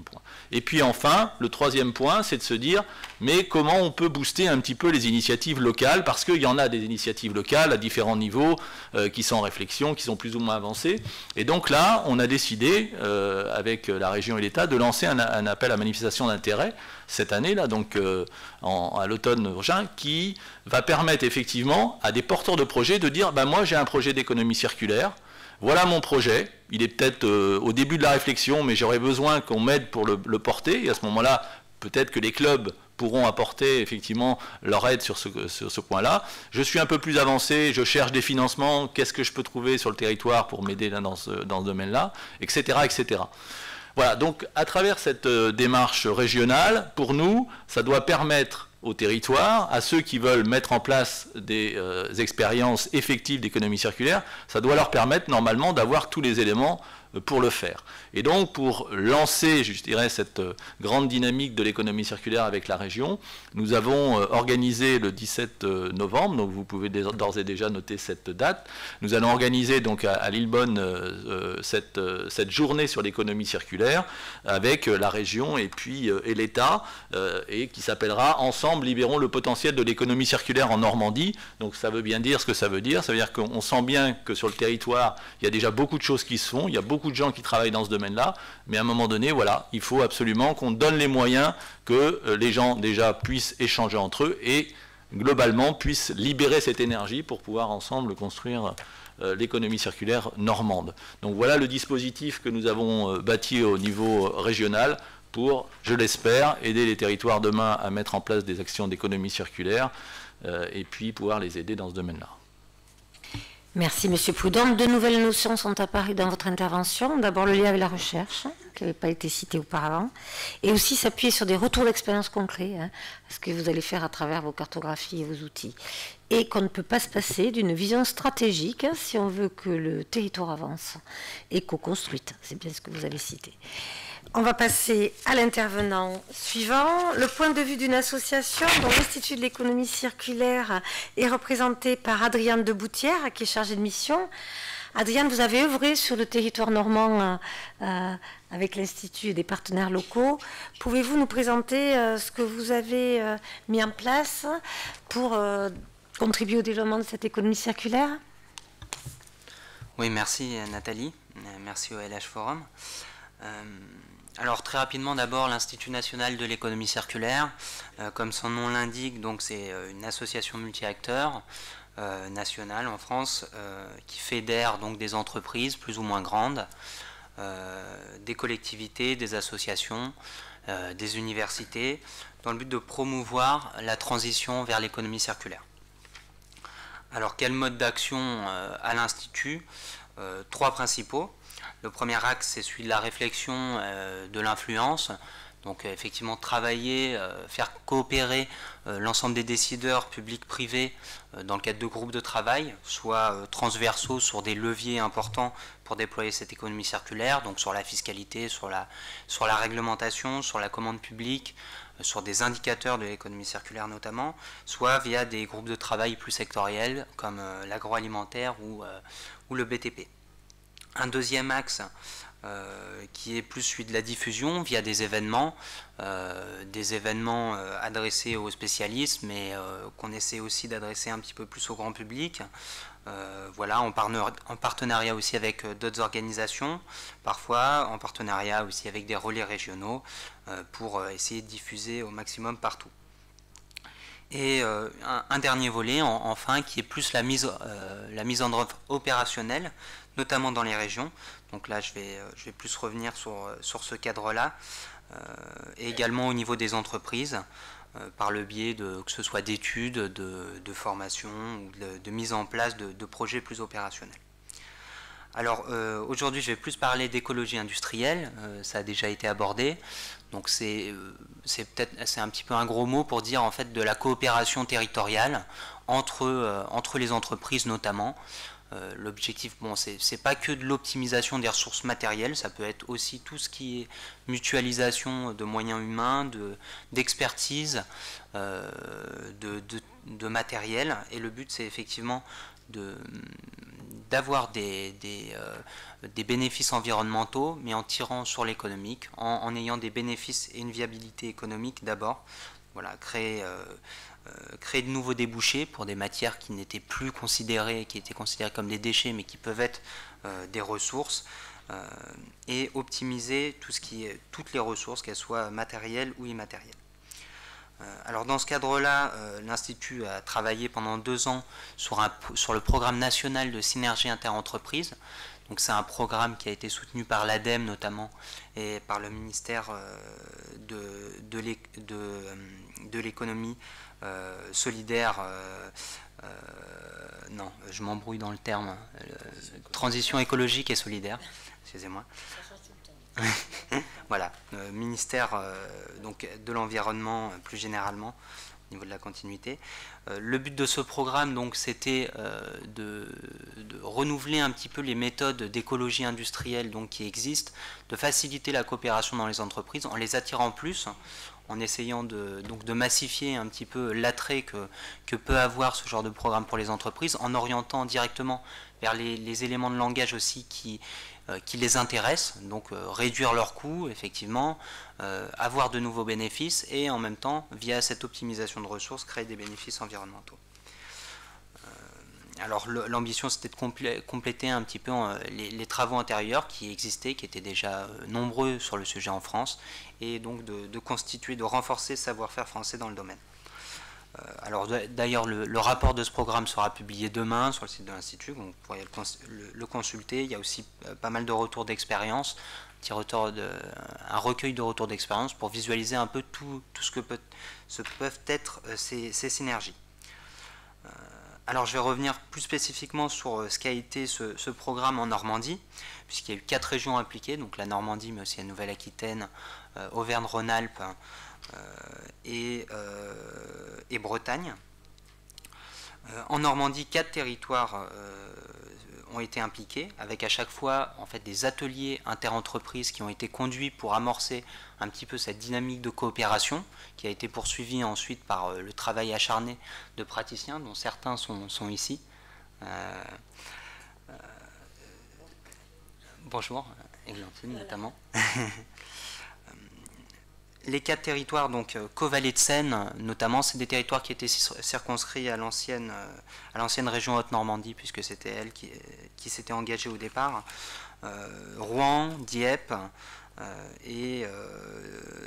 S4: point. Et puis enfin, le troisième point, c'est de se dire, mais comment on peut booster un petit peu les initiatives locales, parce qu'il y en a des initiatives locales à différents niveaux, qui sont en réflexion, qui sont plus ou moins avancées. Et donc là, on a décidé, avec la région et l'État, de lancer un appel à manifestation d'intérêt cette année-là, donc à l'automne prochain, qui va permettre effectivement à des porteurs de projets de dire, moi j'ai un projet d'économie circulaire, voilà mon projet, il est peut-être au début de la réflexion, mais j'aurais besoin qu'on m'aide pour le porter, et à ce moment-là, peut-être que les clubs pourront apporter effectivement leur aide sur ce point-là. Je suis un peu plus avancé, je cherche des financements, qu'est-ce que je peux trouver sur le territoire pour m'aider dans ce domaine-là, etc., etc. Voilà, donc à travers cette démarche régionale, pour nous, ça doit permettre au territoire, à ceux qui veulent mettre en place des expériences effectives d'économie circulaire, ça doit leur permettre normalement d'avoir tous les éléments pour le faire. Et donc pour lancer, je dirais, cette grande dynamique de l'économie circulaire avec la région, nous avons organisé le 17 novembre, donc vous pouvez d'ores et déjà noter cette date, nous allons organiser donc à Lillebonne cette journée sur l'économie circulaire avec la région et puis et l'État, et qui s'appellera « Ensemble, libérons le potentiel de l'économie circulaire en Normandie ». Donc ça veut bien dire ce que ça veut dire qu'on sent bien que sur le territoire, il y a déjà beaucoup de choses qui se font, il y a beaucoup de gens qui travaillent dans ce domaine-là, mais à un moment donné, voilà, il faut absolument qu'on donne les moyens que les gens déjà puissent échanger entre eux et globalement puissent libérer cette énergie pour pouvoir ensemble construire l'économie circulaire normande. Donc voilà le dispositif que nous avons bâti au niveau régional pour, je l'espère, aider les territoires demain à mettre en place des actions d'économie circulaire et puis pouvoir les aider dans ce domaine-là.
S1: Merci Monsieur Prudhomme. De nouvelles notions sont apparues dans votre intervention. D'abord le lien avec la recherche, qui n'avait pas été cité auparavant, et aussi s'appuyer sur des retours d'expérience concrets, ce que vous allez faire à travers vos cartographies et vos outils. Et qu'on ne peut pas se passer d'une vision stratégique si on veut que le territoire avance et co-construite. C'est bien ce que vous avez cité. On va passer à l'intervenant suivant. Le point de vue d'une association dont l'Institut de l'économie circulaire est représenté par Adriane Deboutière, qui est chargée de mission. Adriane, vous avez œuvré sur le territoire normand avec l'Institut et des partenaires locaux. Pouvez-vous nous présenter ce que vous avez mis en place pour contribuer au développement de cette économie circulaire?
S5: Oui, merci Nathalie. Merci au LH Forum. Alors très rapidement d'abord l'Institut national de l'économie circulaire, comme son nom l'indique, donc c'est une association multi-acteurs nationale en France qui fédère donc des entreprises plus ou moins grandes, des collectivités, des associations, des universités, dans le but de promouvoir la transition vers l'économie circulaire. Alors quel mode d'action à l'Institut? Trois principaux. Le premier axe, c'est celui de la réflexion de l'influence. Donc effectivement travailler, faire coopérer l'ensemble des décideurs publics, privés dans le cadre de groupes de travail, soit transversaux sur des leviers importants pour déployer cette économie circulaire, donc sur la fiscalité, sur la réglementation, sur la commande publique, sur des indicateurs de l'économie circulaire notamment, soit via des groupes de travail plus sectoriels comme l'agroalimentaire ou le BTP. Un deuxième axe qui est plus celui de la diffusion via des événements adressés aux spécialistes, mais qu'on essaie aussi d'adresser un petit peu plus au grand public. Voilà, en partenariat aussi avec d'autres organisations, parfois en partenariat aussi avec des relais régionaux pour essayer de diffuser au maximum partout. Et un dernier volet, enfin, qui est plus la mise en œuvre opérationnelle, notamment dans les régions. Donc là, je vais plus revenir sur ce cadre-là, et également au niveau des entreprises, par le biais que ce soit d'études, de formation ou de mise en place de projets plus opérationnels. Alors aujourd'hui, je vais plus parler d'écologie industrielle, ça a déjà été abordé. Donc c'est un petit peu un gros mot pour dire en fait de la coopération territoriale entre les entreprises notamment. L'objectif, bon, c'est pas que de l'optimisation des ressources matérielles, ça peut être aussi tout ce qui est mutualisation de moyens humains, d'expertise, de matériel. Et le but, c'est effectivement d'avoir des bénéfices environnementaux, mais en tirant sur l'économique, en ayant des bénéfices et une viabilité économique d'abord. Voilà, créer de nouveaux débouchés pour des matières qui n'étaient plus considérées, qui étaient considérées comme des déchets, mais qui peuvent être des ressources, et optimiser toutes les ressources, qu'elles soient matérielles ou immatérielles. Alors dans ce cadre-là, l'Institut a travaillé pendant 2 ans sur le programme national de synergie interentreprise. Donc c'est un programme qui a été soutenu par l'ADEME notamment et par le ministère de l'économie solidaire, non, je m'embrouille dans le terme, transition écologique et solidaire, excusez-moi. Voilà, ministère donc de l'environnement plus généralement au niveau de la continuité. Le but de ce programme donc c'était de renouveler un petit peu les méthodes d'écologie industrielle donc qui existent, de faciliter la coopération dans les entreprises en les attirant plus, en essayant de massifier un petit peu l'attrait que peut avoir ce genre de programme pour les entreprises, en orientant directement vers les éléments de langage aussi qui les intéressent, donc réduire leurs coûts, effectivement, avoir de nouveaux bénéfices et en même temps, via cette optimisation de ressources, créer des bénéfices environnementaux. Alors l'ambition c'était de compléter un petit peu les travaux antérieurs qui existaient, qui étaient déjà nombreux sur le sujet en France, et donc de constituer, de renforcer le savoir-faire français dans le domaine. Alors d'ailleurs le rapport de ce programme sera publié demain sur le site de l'Institut, vous pourrez le consulter. Il y a aussi pas mal de retours d'expérience, un recueil de retours d'expérience pour visualiser un peu tout ce que peuvent être ces synergies. Alors je vais revenir plus spécifiquement sur ce qu'a été ce programme en Normandie, puisqu'il y a eu 4 régions impliquées, donc la Normandie, mais aussi la Nouvelle-Aquitaine, Auvergne-Rhône-Alpes et Bretagne. En Normandie, 4 territoires ont été impliqués, avec à chaque fois en fait, des ateliers interentreprises qui ont été conduits pour amorcer un petit peu cette dynamique de coopération, qui a été poursuivie ensuite par le travail acharné de praticiens, dont certains sont ici. Bonjour, Églantine notamment. Les 4 territoires, donc Caux-Vallée de Seine notamment, c'est des territoires qui étaient circonscrits à l'ancienne région Haute-Normandie, puisque c'était elle qui s'était engagée au départ. Rouen, Dieppe et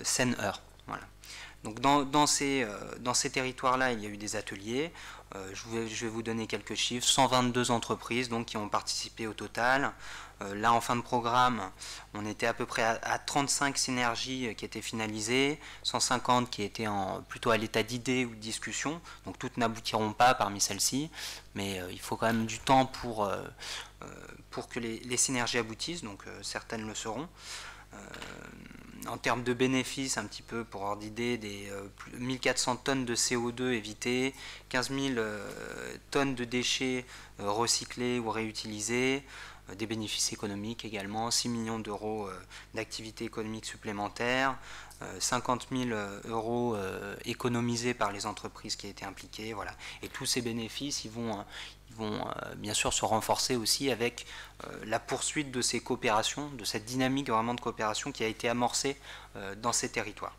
S5: Seine-Eure. Voilà. Donc dans ces territoires-là, il y a eu des ateliers. Je vais vous donner quelques chiffres. 122 entreprises donc, qui ont participé au total. Là, en fin de programme, on était à peu près à 35 synergies qui étaient finalisées, 150 qui étaient plutôt à l'état d'idée ou de discussion. Donc toutes n'aboutiront pas parmi celles-ci, mais il faut quand même du temps pour que les synergies aboutissent, donc certaines le seront. En termes de bénéfices, un petit peu pour ordre d'idée, des 1400 tonnes de CO2 évitées, 15 000 tonnes de déchets recyclés ou réutilisés, des bénéfices économiques également, 6 millions d'euros d'activités économiques supplémentaires, 50 000 euros économisés par les entreprises qui étaient impliquées. Voilà. Et tous ces bénéfices, ils vont bien sûr se renforcer aussi avec la poursuite de ces coopérations, de cette dynamique vraiment de coopération qui a été amorcée dans ces territoires.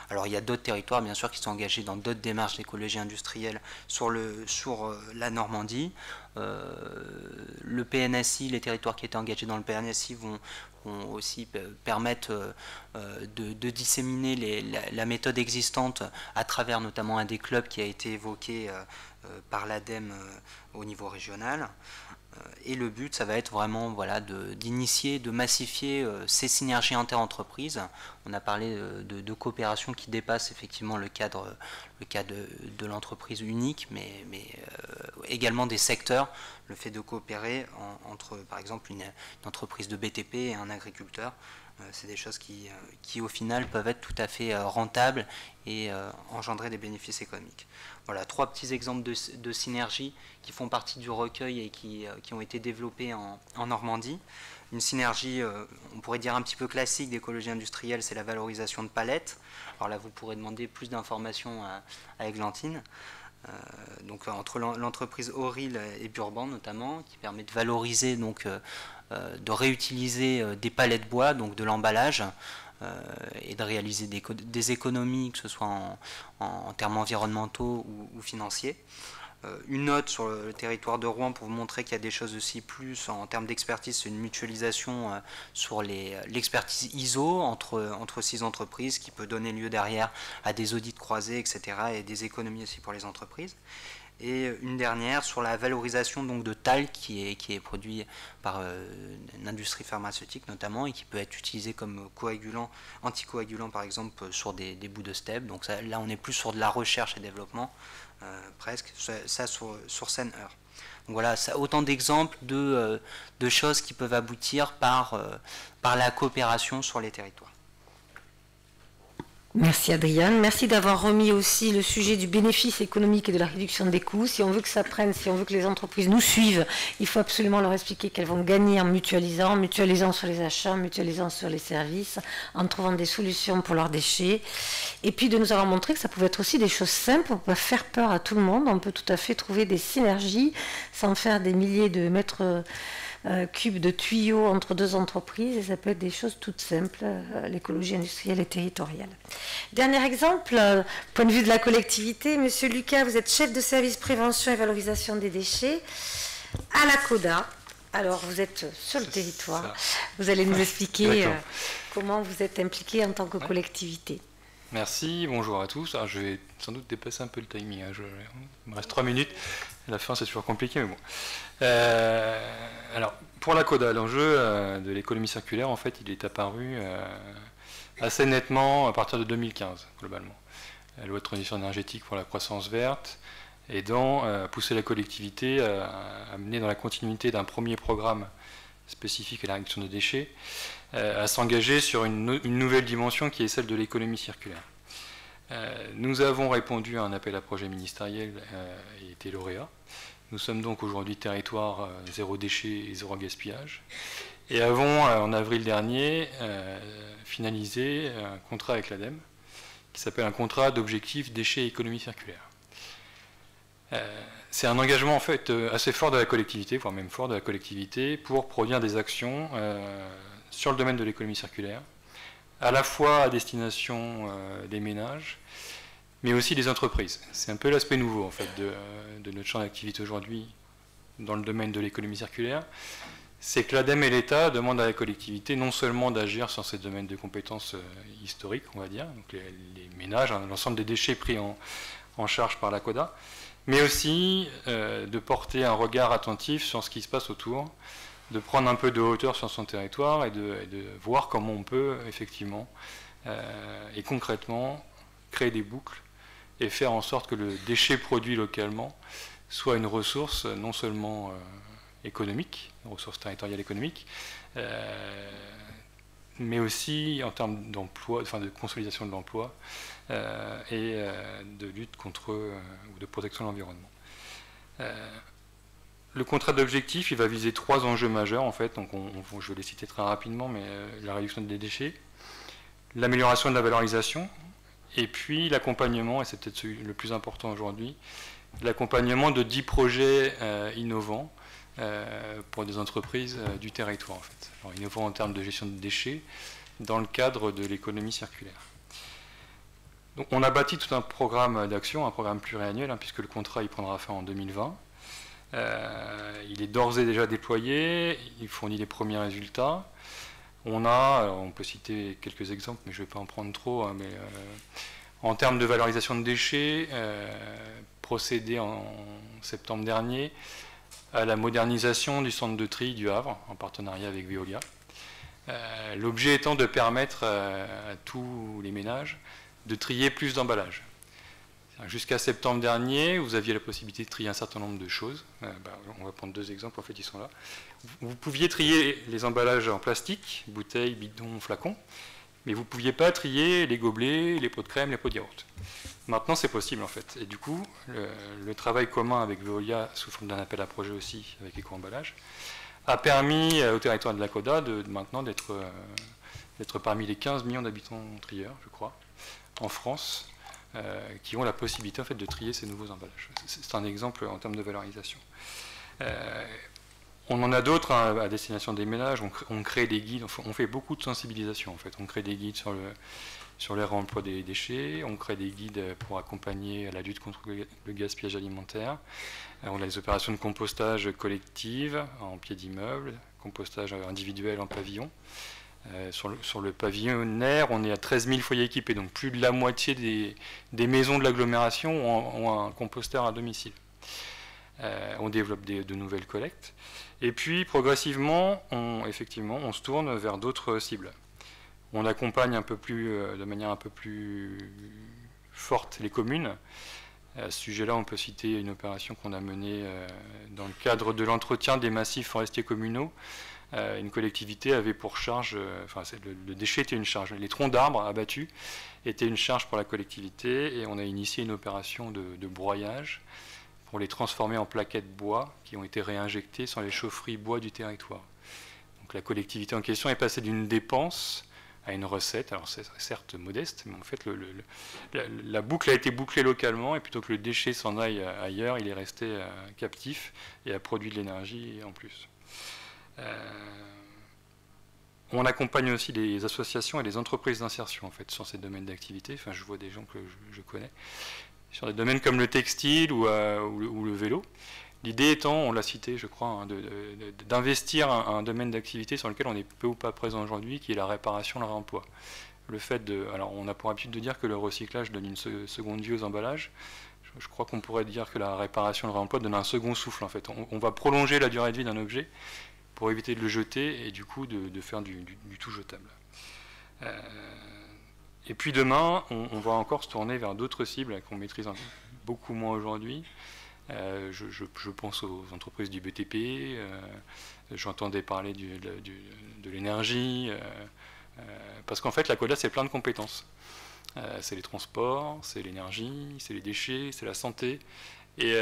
S5: Alors il y a d'autres territoires bien sûr qui sont engagés dans d'autres démarches d'écologie industrielle sur la Normandie. Le PNSI, les territoires qui étaient engagés dans le PNSI vont aussi permettre de disséminer la méthode existante à travers notamment un des clubs qui a été évoqué par l'ADEME au niveau régional. Et le but, ça va être vraiment d'initier, de massifier ces synergies interentreprises. On a parlé de coopération qui dépasse effectivement le cadre de l'entreprise unique, mais également des secteurs. Le fait de coopérer entre, par exemple, une entreprise de BTP et un agriculteur, c'est des choses qui, au final, peuvent être tout à fait rentables et engendrer des bénéfices économiques. Voilà, 3 petits exemples de synergies qui font partie du recueil et qui ont été développés en Normandie. Une synergie, on pourrait dire un petit peu classique d'écologie industrielle, c'est la valorisation de palettes. Alors là, vous pourrez demander plus d'informations à Églantine. Donc entre l'entreprise Auril et Burban notamment, qui permet de valoriser, donc, de réutiliser des palettes bois, donc de l'emballage, et de réaliser des économies, que ce soit en termes environnementaux ou financiers. Une note sur le territoire de Rouen pour vous montrer qu'il y a des choses aussi plus en termes d'expertise, c'est une mutualisation sur l'expertise ISO entre 6 entreprises qui peut donner lieu derrière à des audits croisés, etc. et des économies aussi pour les entreprises. Et une dernière sur la valorisation donc, de talc qui est produit par une industrie pharmaceutique notamment et qui peut être utilisé comme coagulant, anticoagulant par exemple sur des bouts de steppe. Donc ça, là on est plus sur de la recherche et développement presque, ça sur Seine-Eure. Donc voilà, ça, autant d'exemples de choses qui peuvent aboutir par la coopération sur les territoires.
S1: Merci Adriane, merci d'avoir remis aussi le sujet du bénéfice économique et de la réduction des coûts. Si on veut que ça prenne, si on veut que les entreprises nous suivent, il faut absolument leur expliquer qu'elles vont gagner en mutualisant sur les achats, mutualisant sur les services, en trouvant des solutions pour leurs déchets. Et puis de nous avoir montré que ça pouvait être aussi des choses simples, on ne peut pas faire peur à tout le monde, on peut tout à fait trouver des synergies sans faire des milliers de mètres cubes de tuyaux entre 2 entreprises, et ça peut être des choses toutes simples, l'écologie industrielle et territoriale. Dernier exemple, point de vue de la collectivité, Monsieur Lucas, vous êtes chef de service prévention et valorisation des déchets à la CODA. Alors, vous êtes sur le territoire, vous allez nous expliquer comment vous êtes impliqué en tant que collectivité.
S6: Merci, bonjour à tous. Alors, je vais sans doute dépasser un peu le timing, hein. Il me reste 3 minutes, à la fin c'est toujours compliqué, mais bon. Alors, pour la CODA, l'enjeu de l'économie circulaire, en fait, il est apparu assez nettement à partir de 2015, globalement. La loi de transition énergétique pour la croissance verte aidant à pousser la collectivité à mener dans la continuité d'un premier programme spécifique à la réduction de déchets, à s'engager sur une nouvelle dimension qui est celle de l'économie circulaire. Nous avons répondu à un appel à projet ministériel et été lauréat. Nous sommes donc aujourd'hui territoire zéro déchet et zéro gaspillage. Et avons, en avril dernier, finalisé un contrat avec l'ADEME qui s'appelle un contrat d'objectifs déchets et économie circulaire. C'est un engagement en fait assez fort de la collectivité, voire même fort de la collectivité, pour produire des actions sur le domaine de l'économie circulaire, à la fois à destination des ménages, mais aussi des entreprises. C'est un peu l'aspect nouveau en fait de notre champ d'activité aujourd'hui dans le domaine de l'économie circulaire. C'est que l'ADEME et l'État demandent à la collectivité non seulement d'agir sur ces domaines de compétences historiques, on va dire, donc les ménages, hein, l'ensemble des déchets pris en charge par la CODA, mais aussi de porter un regard attentif sur ce qui se passe autour, de prendre un peu de hauteur sur son territoire et de voir comment on peut effectivement et concrètement créer des boucles et faire en sorte que le déchet produit localement soit une ressource non seulement économique, une ressource territoriale économique, mais aussi en termes d'emploi, enfin de consolidation de l'emploi et de lutte contre ou de protection de l'environnement. Le contrat d'objectif, il va viser 3 enjeux majeurs en fait, donc je vais les citer très rapidement, mais la réduction des déchets, l'amélioration de la valorisation, et puis l'accompagnement, et c'est peut-être le plus important aujourd'hui, l'accompagnement de 10 projets innovants pour des entreprises du territoire en fait. Alors, innovants en termes de gestion de déchets dans le cadre de l'économie circulaire. Donc, on a bâti tout un programme d'action, un programme pluriannuel, hein, puisque le contrat il prendra fin en 2020. Il est d'ores et déjà déployé, il fournit les premiers résultats. On peut citer quelques exemples, mais je ne vais pas en prendre trop, hein, mais en termes de valorisation de déchets, procédé en septembre dernier à la modernisation du centre de tri du Havre, en partenariat avec Veolia. L'objet étant de permettre à tous les ménages de trier plus d'emballages. Jusqu'à septembre dernier, vous aviez la possibilité de trier un certain nombre de choses. On va prendre 2 exemples, en fait, ils sont là. Vous pouviez trier les emballages en plastique, bouteilles, bidons, flacons, mais vous ne pouviez pas trier les gobelets, les pots de crème, les pots de yaourt. Maintenant, c'est possible, en fait. Et du coup, le travail commun avec Veolia, sous forme d'un appel à projet aussi, avec Éco-emballage, a permis au territoire de la CODA maintenant d'être parmi les 15 millions d'habitants trieurs, je crois, en France, qui ont la possibilité en fait, de trier ces nouveaux emballages. C'est un exemple en termes de valorisation. On en a d'autres hein, à destination des ménages. On crée des guides, on fait beaucoup de sensibilisation en fait. On crée des guides sur le réemploi des déchets, on crée des guides pour accompagner la lutte contre le gaspillage alimentaire. On a des opérations de compostage collective en pied d'immeuble, compostage individuel en pavillon. Sur le pavillonnaire, on est à 13 000 foyers équipés, donc plus de la moitié des maisons de l'agglomération ont un composteur à domicile. On développe de nouvelles collectes. Et puis, progressivement, on se tourne vers d'autres cibles. On accompagne de manière un peu plus forte les communes. À ce sujet-là, on peut citer une opération qu'on a menée dans le cadre de l'entretien des massifs forestiers communaux. Une collectivité avait pour charge, le déchet était une charge, les troncs d'arbres abattus étaient une charge pour la collectivité et on a initié une opération de broyage pour les transformer en plaquettes bois qui ont été réinjectées sur les chaufferies bois du territoire. Donc la collectivité en question est passée d'une dépense à une recette, alors c'est certes modeste, mais en fait la boucle a été bouclée localement et plutôt que le déchet s'en aille ailleurs, il est resté captif et a produit de l'énergie en plus. On accompagne aussi les associations et les entreprises d'insertion en fait, sur ces domaines d'activité. Enfin, je vois des gens que je connais sur des domaines comme le textile ou le vélo. L'idée étant, on l'a cité, je crois, hein, d'investir un domaine d'activité sur lequel on est peu ou pas présent aujourd'hui, qui est la réparation, le réemploi. Alors, on a pour habitude de dire que le recyclage donne une seconde vie aux emballages. Je crois qu'on pourrait dire que la réparation, le réemploi donne un second souffle en fait. On va prolonger la durée de vie d'un objet pour éviter de le jeter et du coup de faire du tout jetable. Et puis demain, on va encore se tourner vers d'autres cibles qu'on maîtrise beaucoup moins aujourd'hui. Je pense aux entreprises du BTP, j'entendais parler de l'énergie, parce qu'en fait la CODA c'est plein de compétences. C'est les transports, c'est l'énergie, c'est les déchets, c'est la santé. Et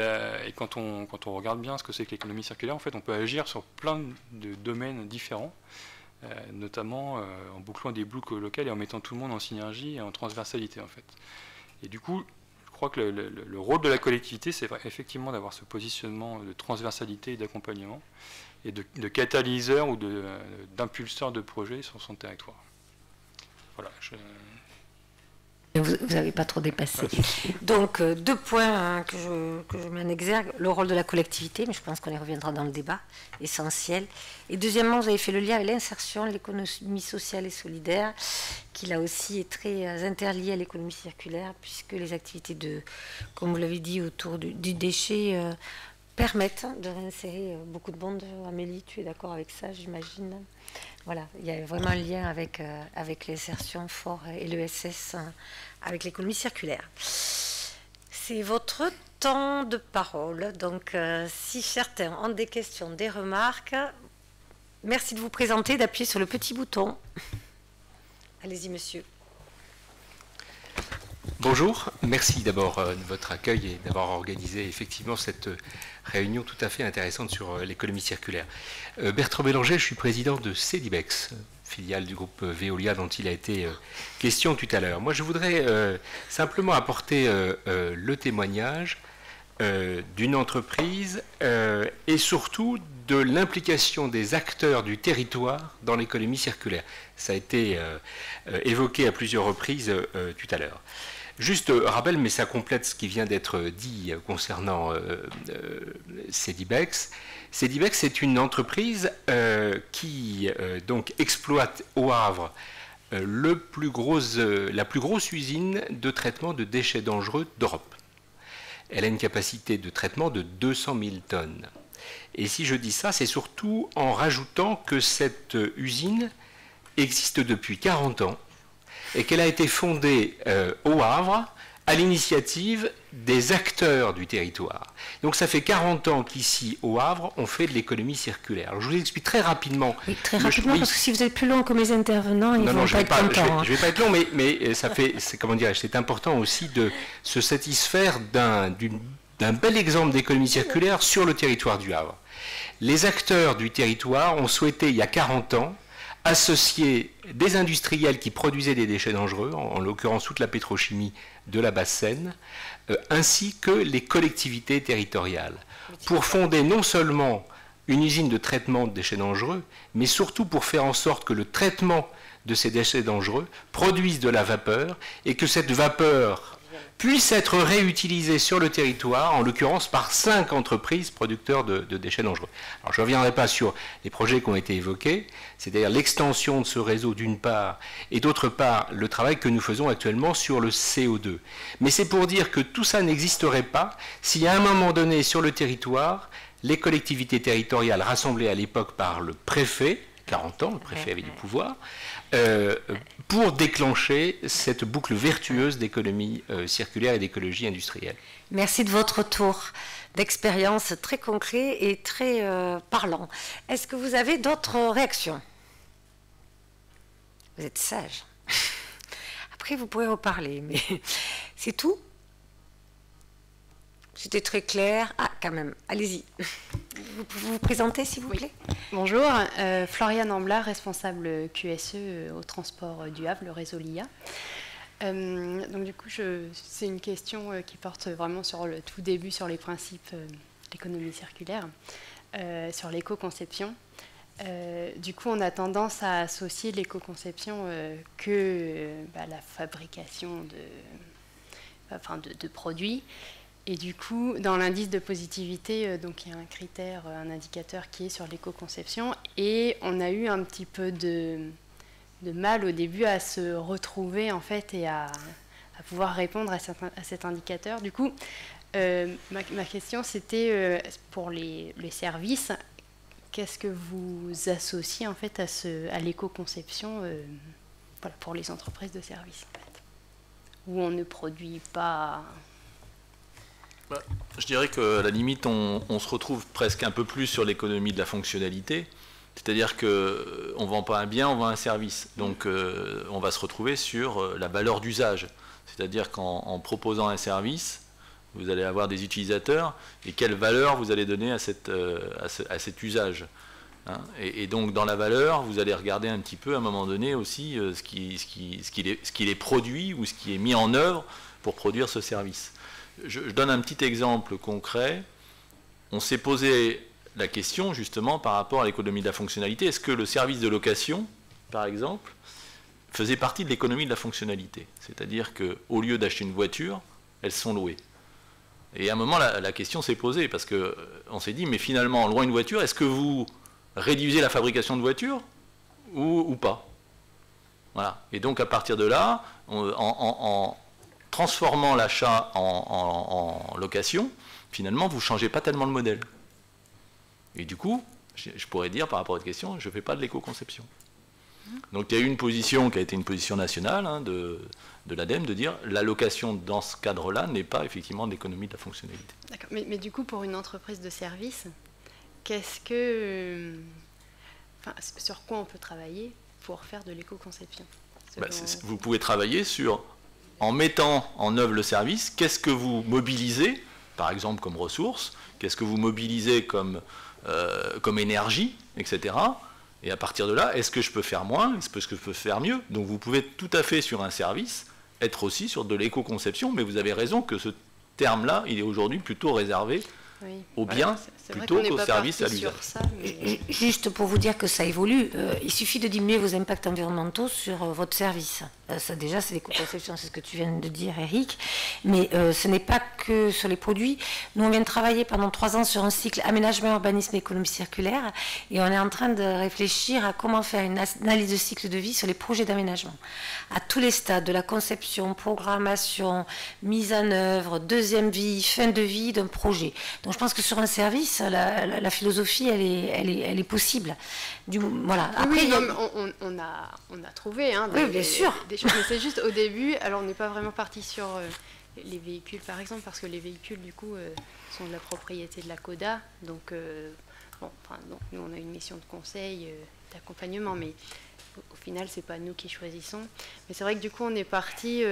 S6: quand on regarde bien ce que c'est que l'économie circulaire, en fait on peut agir sur plein de domaines différents, notamment en bouclant des boucles locales et en mettant tout le monde en synergie et en transversalité en fait. Et du coup, je crois que le rôle de la collectivité, c'est effectivement d'avoir ce positionnement de transversalité et d'accompagnement, et de catalyseur ou d'impulseur de projets sur son territoire. Voilà.
S1: Vous n'avez pas trop dépassé. Donc, 2 points que je mets en exergue. Le rôle de la collectivité, mais je pense qu'on y reviendra dans le débat, essentiel. Et deuxièmement, vous avez fait le lien avec l'insertion, l'économie sociale et solidaire, qui là aussi est très interliée à l'économie circulaire, puisque les activités comme vous l'avez dit, autour du déchet permettent de réinsérer beaucoup de monde. Amélie, tu es d'accord avec ça, j'imagine? Voilà, il y a vraiment un lien avec l'insertion fort et l'ESS avec l'économie circulaire. C'est votre temps de parole. Donc, si certains ont des questions, des remarques, merci de vous présenter, d'appuyer sur le petit bouton. Allez-y, monsieur.
S7: Bonjour, merci d'abord de votre accueil et d'avoir organisé effectivement cette réunion tout à fait intéressante sur l'économie circulaire. Bertrand Bélanger, je suis président de Cedibex, filiale du groupe Veolia dont il a été question tout à l'heure. Moi, je voudrais simplement apporter le témoignage d'une entreprise et surtout de l'implication des acteurs du territoire dans l'économie circulaire. Ça a été évoqué à plusieurs reprises tout à l'heure. Juste rappel, mais ça complète ce qui vient d'être dit concernant Cedibex. Cedibex, c'est une entreprise qui donc exploite au Havre la plus grosse usine de traitement de déchets dangereux d'Europe. Elle a une capacité de traitement de 200 000 tonnes. Et si je dis ça, c'est surtout en rajoutant que cette usine existe depuis 40 ans et qu'elle a été fondée au Havre à l'initiative des acteurs du territoire. Donc ça fait 40 ans qu'ici, au Havre, on fait de l'économie circulaire. Alors je vous explique très rapidement. Oui, très rapidement, parce que si vous êtes plus long que mes intervenants, ils vont pas être contents. Je ne vais pas être long, mais ça fait, comment dirais-je, c'est important aussi de se satisfaire d'un bel exemple d'économie circulaire sur le territoire du Havre. Les acteurs du territoire ont souhaité, il y a 40 ans, associer des industriels qui produisaient des déchets dangereux, en l'occurrence toute la pétrochimie de la Basse-Seine, ainsi que les collectivités territoriales, pour fonder non seulement une usine de traitement de déchets dangereux, mais surtout pour faire en sorte que le traitement de ces déchets dangereux produise de la vapeur et que cette vapeur puisse être réutilisée sur le territoire, en l'occurrence par 5 entreprises producteurs de déchets dangereux. Alors je ne reviendrai pas sur les projets qui ont été évoqués, c'est-à-dire l'extension de ce réseau d'une part, et d'autre part le travail que nous faisons actuellement sur le CO2. Mais c'est pour dire que tout ça n'existerait pas si à un moment donné sur le territoire, les collectivités territoriales rassemblées à l'époque par le préfet, 40 ans, le préfet avait du pouvoir, pour déclencher cette boucle vertueuse d'économie circulaire et d'écologie industrielle.
S1: Merci de votre tour d'expérience très concret et très parlant. Est-ce que vous avez d'autres réactions? Vous êtes sage. Après, vous pourrez reparler, mais c'est tout? C'était très clair. Ah, quand même, allez-y. Vous pouvez vous présenter, s'il vous plaît?
S8: Bonjour, Floriane Amblard, responsable QSE au transport du Havre, le réseau LIA. Donc du coup, c'est une question qui porte vraiment sur le tout début, sur les principes de l'économie circulaire, sur l'éco-conception. Du coup, on a tendance à associer l'éco-conception que la fabrication de produits. Et du coup, dans l'indice de positivité, donc il y a un critère, un indicateur qui est sur l'éco-conception. Et on a eu un petit peu de mal au début à se retrouver, en fait, et à pouvoir répondre à cet indicateur. Du coup, ma question, c'était pour les services, qu'est-ce que vous associez, en fait, à l'éco-conception pour les entreprises de services, en fait, où on ne produit pas...
S4: Je dirais qu'à la limite, on se retrouve presque un peu plus sur l'économie de la fonctionnalité. C'est-à-dire qu'on ne vend pas un bien, on vend un service. Donc on va se retrouver sur la valeur d'usage. C'est-à-dire qu'en proposant un service, vous allez avoir des utilisateurs et quelle valeur vous allez donner à cet usage. Hein, et donc dans la valeur, vous allez regarder un petit peu à un moment donné aussi ce qui est produit ou ce qui est mis en œuvre pour produire ce service. Je donne un petit exemple concret. On s'est posé la question justement par rapport à l'économie de la fonctionnalité. Est-ce que le service de location, par exemple, faisait partie de l'économie de la fonctionnalité? C'est-à-dire qu'au lieu d'acheter une voiture, elles sont louées. Et à un moment, la question s'est posée parce qu'on s'est dit, mais finalement, en louant une voiture, est-ce que vous réduisez la fabrication de voitures ou pas? Voilà. Et donc à partir de là, en transformant l'achat en location, finalement, vous ne changez pas tellement le modèle. Et du coup, je pourrais dire par rapport à votre question, je ne fais pas de l'éco-conception. Donc il y a eu une position qui a été une position nationale hein, de l'ADEME de dire la location dans ce cadre-là n'est pas effectivement de l'économie de la fonctionnalité.
S8: D'accord, mais du coup, pour une entreprise de service, qu'est-ce que... sur quoi on peut travailler pour faire de l'éco-conception?
S4: Vous pouvez travailler sur, en mettant en œuvre le service, qu'est-ce que vous mobilisez, par exemple comme ressources, qu'est-ce que vous mobilisez comme énergie, etc. Et à partir de là, est-ce que je peux faire moins? Est-ce que je peux faire mieux? Donc vous pouvez tout à fait sur un service être aussi sur de l'éco-conception, mais vous avez raison que ce terme-là, il est aujourd'hui plutôt réservé au bien plutôt qu'au service à l'usage.
S1: Juste pour vous dire que ça évolue, il suffit de diminuer vos impacts environnementaux sur votre service. Ça déjà, c'est l'éco-conception, c'est ce que tu viens de dire, Eric. Mais ce n'est pas que sur les produits. Nous, on vient de travailler pendant 3 ans sur un cycle aménagement, urbanisme et économie circulaire. Et on est en train de réfléchir à comment faire une analyse de cycle de vie sur les projets d'aménagement. À tous les stades, de la conception, programmation, mise en œuvre, deuxième vie, fin de vie d'un projet. Donc je pense que sur un service, la philosophie, elle est possible. Voilà. Après,
S8: on a trouvé
S1: oui, bien sûr.
S8: Des choses, mais c'est juste au début, alors on n'est pas vraiment parti sur les véhicules par exemple, parce que les véhicules du coup sont de la propriété de la CODA, donc, donc nous on a une mission de conseil, d'accompagnement, mais au final c'est pas nous qui choisissons. Mais c'est vrai que du coup on est parti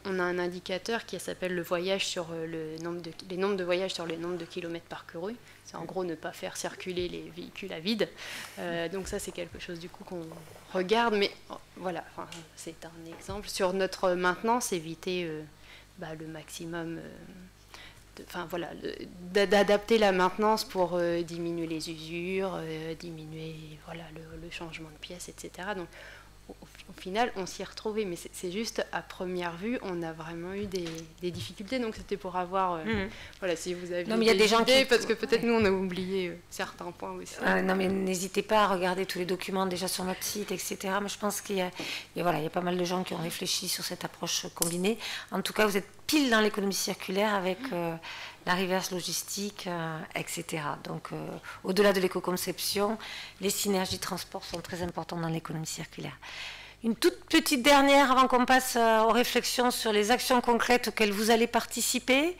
S8: on a un indicateur qui s'appelle le voyage sur les nombres de voyages sur le nombre de kilomètres parcourus. C'est en gros ne pas faire circuler les véhicules à vide. Donc ça c'est quelque chose du coup qu'on regarde, mais voilà, c'est un exemple. Sur notre maintenance, éviter le maximum, d'adapter la maintenance pour diminuer les usures, diminuer le changement de pièces, etc. Donc au final, on s'y est retrouvé, mais c'est juste à première vue, on a vraiment eu des difficultés. Donc c'était pour avoir, si vous avez des idées, parce que peut-être nous on a oublié certains points aussi.
S1: Non, mais n'hésitez pas à regarder tous les documents déjà sur notre site, etc. Mais je pense qu'il y a pas mal de gens qui ont réfléchi sur cette approche combinée. En tout cas, vous êtes pile dans l'économie circulaire avec la reverse logistique, etc. Donc, au-delà de l'éco-conception, les synergies de transport sont très importantes dans l'économie circulaire. Une toute petite dernière avant qu'on passe aux réflexions sur les actions concrètes auxquelles vous allez participer.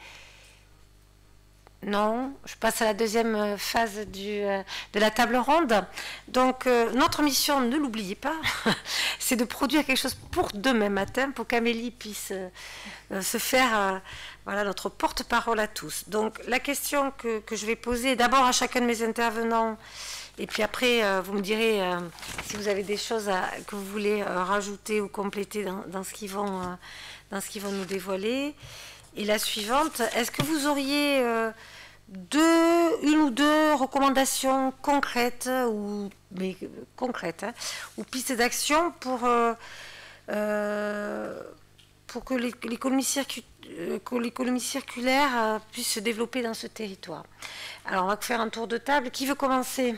S1: Non, je passe à la deuxième phase de la table ronde. Donc, notre mission, ne l'oubliez pas, c'est de produire quelque chose pour demain matin, pour qu'Amélie puisse se faire notre porte-parole à tous. Donc, la question que je vais poser d'abord à chacun de mes intervenants, et puis après, vous me direz si vous avez des choses que vous voulez rajouter ou compléter dans ce qu'ils vont nous dévoiler. Et la suivante, est-ce que vous auriez une ou deux recommandations concrètes ou pistes d'action pour que l'économie circulaire puisse se développer dans ce territoire? Alors, on va faire un tour de table. Qui veut commencer?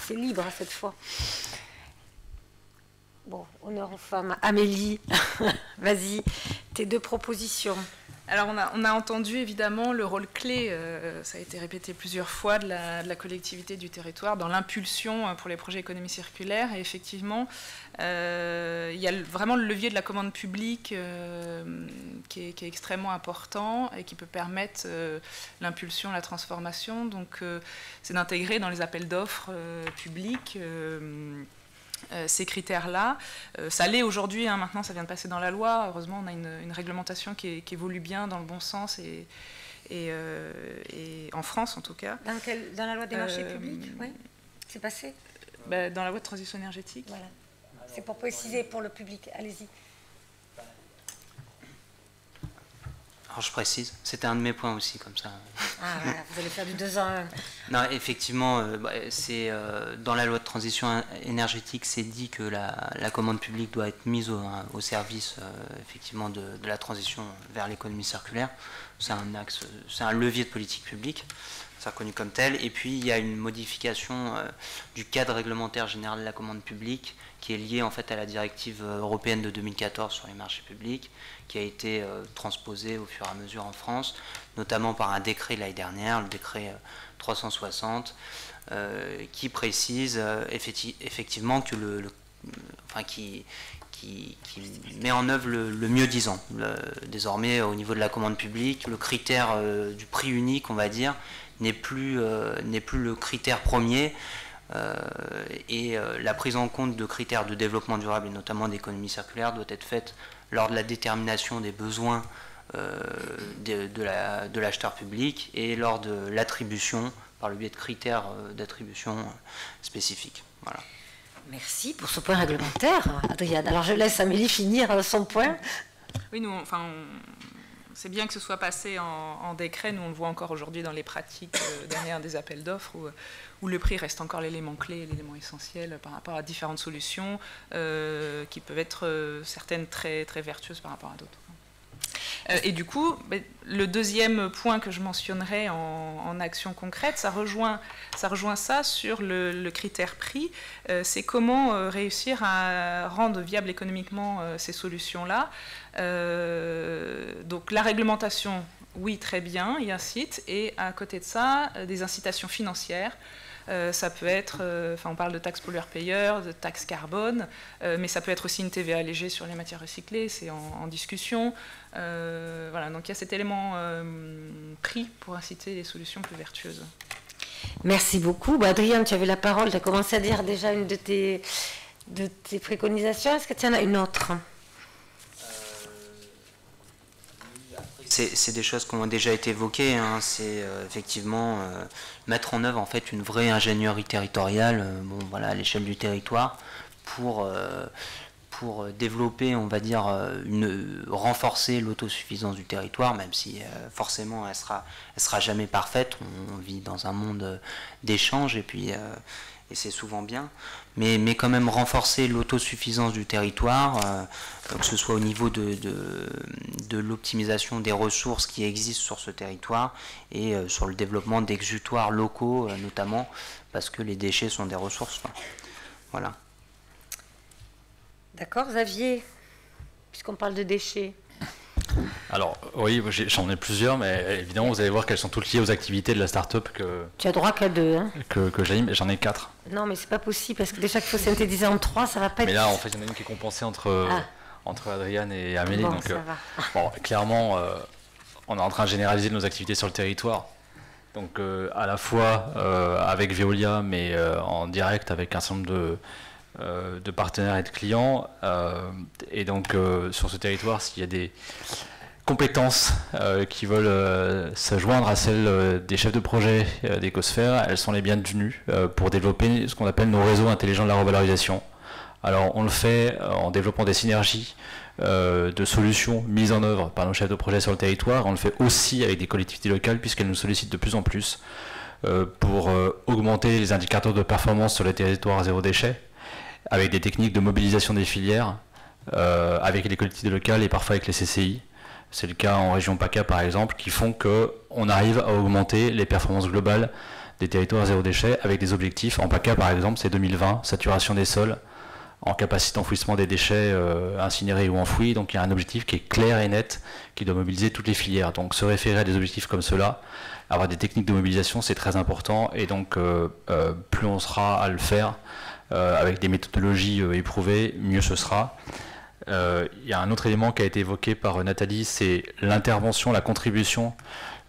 S1: C'est libre cette fois. Bon, honneur aux femmes. Amélie, vas-y, tes 2 propositions.
S2: Alors on a entendu évidemment le rôle clé, ça a été répété plusieurs fois, de la collectivité du territoire dans l'impulsion pour les projets économie circulaire. Et effectivement, il y a vraiment le levier de la commande publique qui est extrêmement important et qui peut permettre l'impulsion, la transformation. Donc c'est d'intégrer dans les appels d'offres publics ces critères-là. Ça l'est aujourd'hui, hein, maintenant ça vient de passer dans la loi. Heureusement, on a une réglementation qui évolue bien dans le bon sens et en France en tout cas.
S1: Dans la loi des marchés publics, oui, c'est passé.
S2: Dans la loi de transition énergétique.
S1: Voilà. C'est pour préciser pour le public. Allez-y.
S5: Alors je précise, c'était un de mes points aussi, comme ça.
S1: Ah voilà, vous allez faire du 2 en 1.
S5: Non, effectivement, c'est dans la loi de transition énergétique, c'est dit que la commande publique doit être mise au service effectivement de la transition vers l'économie circulaire. C'est un axe, c'est un levier de politique publique, c'est reconnu comme tel. Et puis il y a une modification du cadre réglementaire général de la commande publique qui est liée en fait à la directive européenne de 2014 sur les marchés publics, qui a été transposée au fur et à mesure en France, notamment par un décret l'année dernière, le décret 360, qui précise effectivement que qui met en œuvre le mieux-disant. Désormais, au niveau de la commande publique, le critère du prix unique, on va dire, n'est plus le critère premier. Et la prise en compte de critères de développement durable et notamment d'économie circulaire doit être faite lors de la détermination des besoins de l'acheteur public et lors de l'attribution par le biais de critères d'attribution spécifiques. Voilà.
S1: Merci pour ce point réglementaire, Adriane. Alors je laisse Amélie finir son point.
S2: Oui, c'est bien que ce soit passé en décret. Nous, on le voit encore aujourd'hui dans les pratiques dernières des appels d'offres où le prix reste encore l'élément clé, l'élément essentiel par rapport à différentes solutions qui peuvent être certaines très, très vertueuses par rapport à d'autres. Et du coup, le deuxième point que je mentionnerai en action concrète, ça rejoint ça sur le critère prix. C'est comment réussir à rendre viables économiquement ces solutions-là. Donc la réglementation, oui, très bien, il incite. Et à côté de ça, des incitations financières. Ça peut être, on parle de taxes pollueurs-payeurs, de taxes carbone, mais ça peut être aussi une TVA allégée sur les matières recyclées, c'est en discussion. Voilà, donc il y a cet élément prix pour inciter les solutions plus vertueuses.
S1: Merci beaucoup. Adriane, tu avais la parole, tu as commencé à dire déjà une de tes préconisations. Est-ce que tu en as une autre ?
S5: C'est des choses qui ont déjà été évoquées, hein. C'est effectivement mettre en œuvre en fait une vraie ingénierie territoriale, à l'échelle du territoire, pour développer, on va dire, renforcer l'autosuffisance du territoire, même si forcément elle sera jamais parfaite. On vit dans un monde d'échange et c'est souvent bien, mais quand même renforcer l'autosuffisance du territoire, que ce soit au niveau de l'optimisation des ressources qui existent sur ce territoire et sur le développement d'exutoires locaux notamment, parce que les déchets sont des ressources. Voilà.
S1: D'accord, Xavier, puisqu'on parle de déchets.
S3: Alors, oui, j'en ai plusieurs, mais évidemment, vous allez voir qu'elles sont toutes liées aux activités de la start-up que...
S1: Tu as droit qu'à 2, hein.
S3: Que j'anime, j'en ai 4.
S1: Non, mais c'est pas possible, parce que déjà qu'il faut synthétiser en 3, ça va pas être...
S3: Mais là, en fait, il y en a une qui est compensée entre Adriane et Amélie.
S1: Bon,
S3: donc,
S1: ça va.
S3: Bon, clairement, on est en train de généraliser nos activités sur le territoire. Donc, à la fois avec Veolia, mais en direct avec un certain nombre de partenaires et de clients, et donc sur ce territoire, s'il y a des compétences qui veulent se joindre à celles des chefs de projet d'Ecosphère, elles sont les bienvenues pour développer ce qu'on appelle nos réseaux intelligents de la revalorisation. Alors on le fait en développant des synergies de solutions mises en œuvre par nos chefs de projet sur le territoire. On le fait aussi avec des collectivités locales puisqu'elles nous sollicitent de plus en plus pour augmenter les indicateurs de performance sur les territoires zéro déchet, avec des techniques de mobilisation des filières, avec les collectivités locales et parfois avec les CCI. C'est le cas en région PACA par exemple, qui font qu'on arrive à augmenter les performances globales des territoires zéro déchet avec des objectifs. En PACA par exemple, c'est 2020, saturation des sols en capacité d'enfouissement des déchets incinérés ou enfouis. Donc il y a un objectif qui est clair et net, qui doit mobiliser toutes les filières. Donc se référer à des objectifs comme cela, avoir des techniques de mobilisation, c'est très important. Et donc plus on sera à le faire avec des méthodologies éprouvées, mieux ce sera. Il y a un autre élément qui a été évoqué par Nathalie, c'est l'intervention, la contribution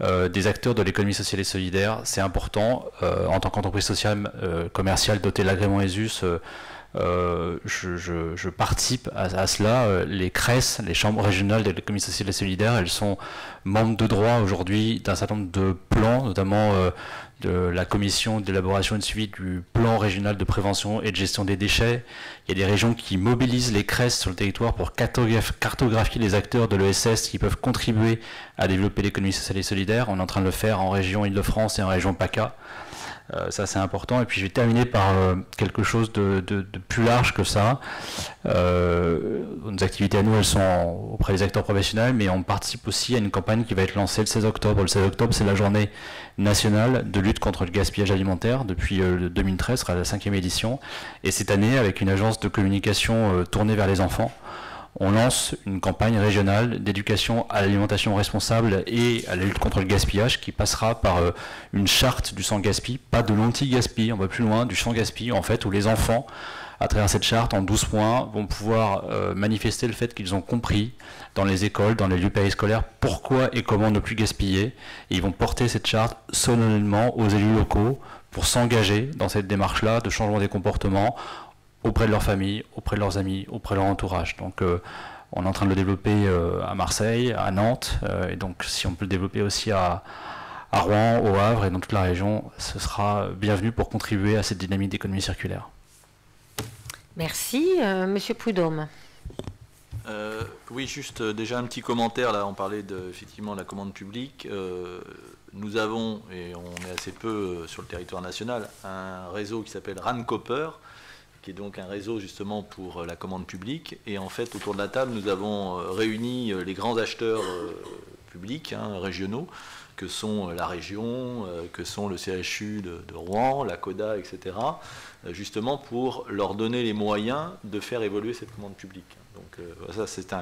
S3: des acteurs de l'économie sociale et solidaire. C'est important. En tant qu'entreprise sociale commerciale dotée de l'agrément ESUS, je participe à cela. Les CRES, les chambres régionales de l'économie sociale et solidaire, elles sont membres de droit aujourd'hui d'un certain nombre de plans, notamment de la commission d'élaboration et de suivi du plan régional de prévention et de gestion des déchets. Il y a des régions qui mobilisent les CRES sur le territoire pour cartographier les acteurs de l'ESS qui peuvent contribuer à développer l'économie sociale et solidaire. On est en train de le faire en région Île-de-France et en région PACA. Ça c'est important. Et puis je vais terminer par quelque chose de plus large que ça. Nos activités à nous, elles sont auprès des acteurs professionnels, mais on participe aussi à une campagne qui va être lancée le 16 octobre. Le 16 octobre, c'est la journée nationale de lutte contre le gaspillage alimentaire. Depuis 2013, ce sera la 5e édition. Et cette année, avec une agence de communication tournée vers les enfants, on lance une campagne régionale d'éducation à l'alimentation responsable et à la lutte contre le gaspillage qui passera par une charte du sans gaspille, pas de l'anti-gaspille, on va plus loin, du sans gaspille en fait, où les enfants, à travers cette charte, en 12 points, vont pouvoir manifester le fait qu'ils ont compris dans les écoles, dans les lieux périscolaires, pourquoi et comment ne plus gaspiller. Et ils vont porter cette charte solennellement aux élus locaux pour s'engager dans cette démarche-là de changement des comportements, auprès de leur famille, auprès de leurs amis, auprès de leur entourage. Donc on est en train de le développer à Marseille, à Nantes, et donc si on peut le développer aussi à Rouen, au Havre et dans toute la région, ce sera bienvenu pour contribuer à cette dynamique d'économie circulaire.
S1: Merci. Monsieur Prudhomme.
S4: Oui, juste déjà un petit commentaire, là on parlait effectivement de la commande publique. Nous avons, et on est assez peu sur le territoire national, un réseau qui s'appelle RAN-Copper, qui est donc un réseau justement pour la commande publique. Et en fait, autour de la table, nous avons réuni les grands acheteurs publics, régionaux, que sont la région, que sont le CHU de Rouen, la CODA, etc., justement pour leur donner les moyens de faire évoluer cette commande publique. Donc ça, c'est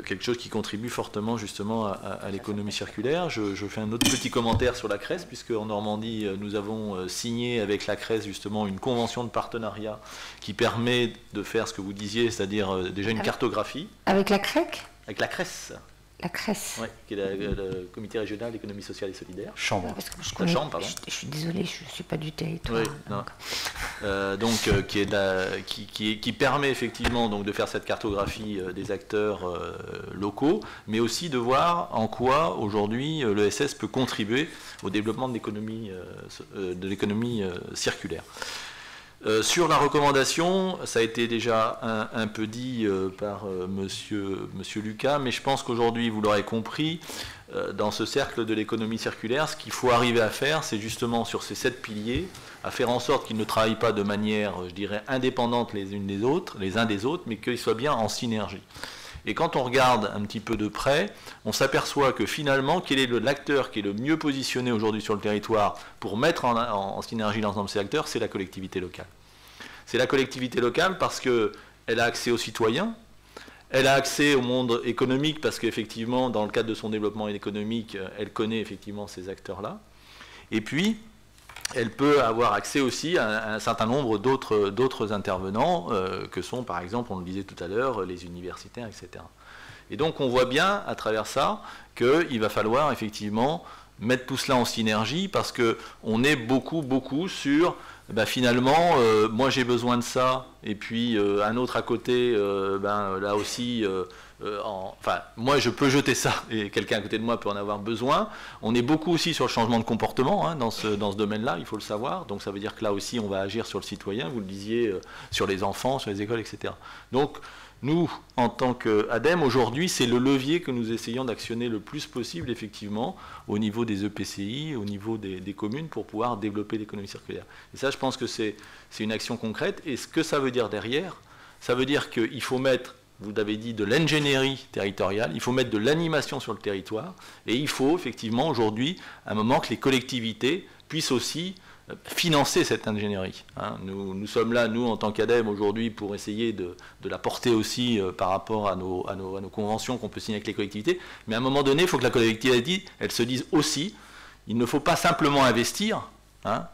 S4: quelque chose qui contribue fortement justement à l'économie circulaire. Je fais un autre petit commentaire sur la CRES, puisque en Normandie, nous avons signé avec la CRES justement une convention de partenariat qui permet de faire ce que vous disiez, c'est-à-dire déjà une cartographie.
S1: Avec la CREC ?
S4: Avec la CRES.
S1: La CRES.
S4: Oui, qui est le Comité régional d'économie sociale et solidaire.
S3: Chambre.
S1: Parce que la chambre, pardon. Je suis désolée, je ne suis pas du territoire.
S4: Oui, donc qui permet effectivement donc, de faire cette cartographie des acteurs locaux, mais aussi de voir en quoi aujourd'hui l'ESS peut contribuer au développement de l'économie circulaire. Sur la recommandation, ça a été déjà un peu dit par monsieur Lucas, mais je pense qu'aujourd'hui, vous l'aurez compris, dans ce cercle de l'économie circulaire, ce qu'il faut arriver à faire, c'est justement sur ces 7 piliers, à faire en sorte qu'ils ne travaillent pas de manière, je dirais, indépendante les uns des autres, mais qu'ils soient bien en synergie. Et quand on regarde un petit peu de près, on s'aperçoit que finalement, quel est l'acteur qui est le mieux positionné aujourd'hui sur le territoire pour mettre en synergie l'ensemble de ces acteurs, c'est la collectivité locale. C'est la collectivité locale parce qu'elle a accès aux citoyens, elle a accès au monde économique parce qu'effectivement, dans le cadre de son développement économique, elle connaît effectivement ces acteurs-là. Et puis, elle peut avoir accès aussi à un certain nombre d'autres intervenants, que sont par exemple, on le disait tout à l'heure, les universitaires, etc. Et donc on voit bien à travers ça qu'il va falloir effectivement mettre tout cela en synergie parce qu'on est beaucoup sur, finalement, moi j'ai besoin de ça, et puis un autre à côté, là aussi... moi je peux jeter ça et quelqu'un à côté de moi peut en avoir besoin. On est beaucoup aussi sur le changement de comportement dans ce domaine-là, il faut le savoir. Donc ça veut dire que là aussi on va agir sur le citoyen, vous le disiez, sur les enfants, sur les écoles, etc. Donc nous, en tant qu'ADEME, aujourd'hui, c'est le levier que nous essayons d'actionner le plus possible, effectivement, au niveau des EPCI, au niveau des communes, pour pouvoir développer l'économie circulaire. Et ça, je pense que c'est une action concrète. Et ce que ça veut dire derrière, ça veut dire qu'il faut mettre, vous l'avez dit, de l'ingénierie territoriale, il faut mettre de l'animation sur le territoire, et il faut effectivement aujourd'hui un moment que les collectivités puissent aussi financer cette ingénierie. Hein. Nous sommes là, nous, en tant qu'ADEME, aujourd'hui, pour essayer de la porter aussi par rapport à nos conventions qu'on peut signer avec les collectivités. Mais à un moment donné, il faut que la collectivité, elle se dise aussi, il ne faut pas simplement investir, hein,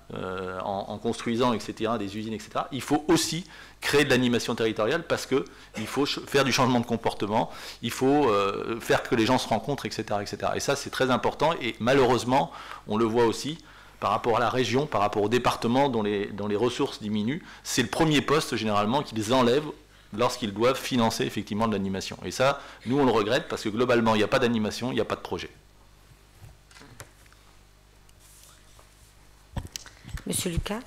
S4: en construisant, etc., des usines, etc. Il faut aussi créer de l'animation territoriale parce qu'il faut faire du changement de comportement, il faut faire que les gens se rencontrent, etc., etc. Et ça, c'est très important. Et malheureusement, on le voit aussi, par rapport à la région, par rapport au département dont les ressources diminuent, c'est le premier poste généralement qu'ils enlèvent lorsqu'ils doivent financer effectivement de l'animation. Et ça, nous on le regrette parce que globalement il n'y a pas d'animation, il n'y a pas de projet.
S1: Monsieur Lucas.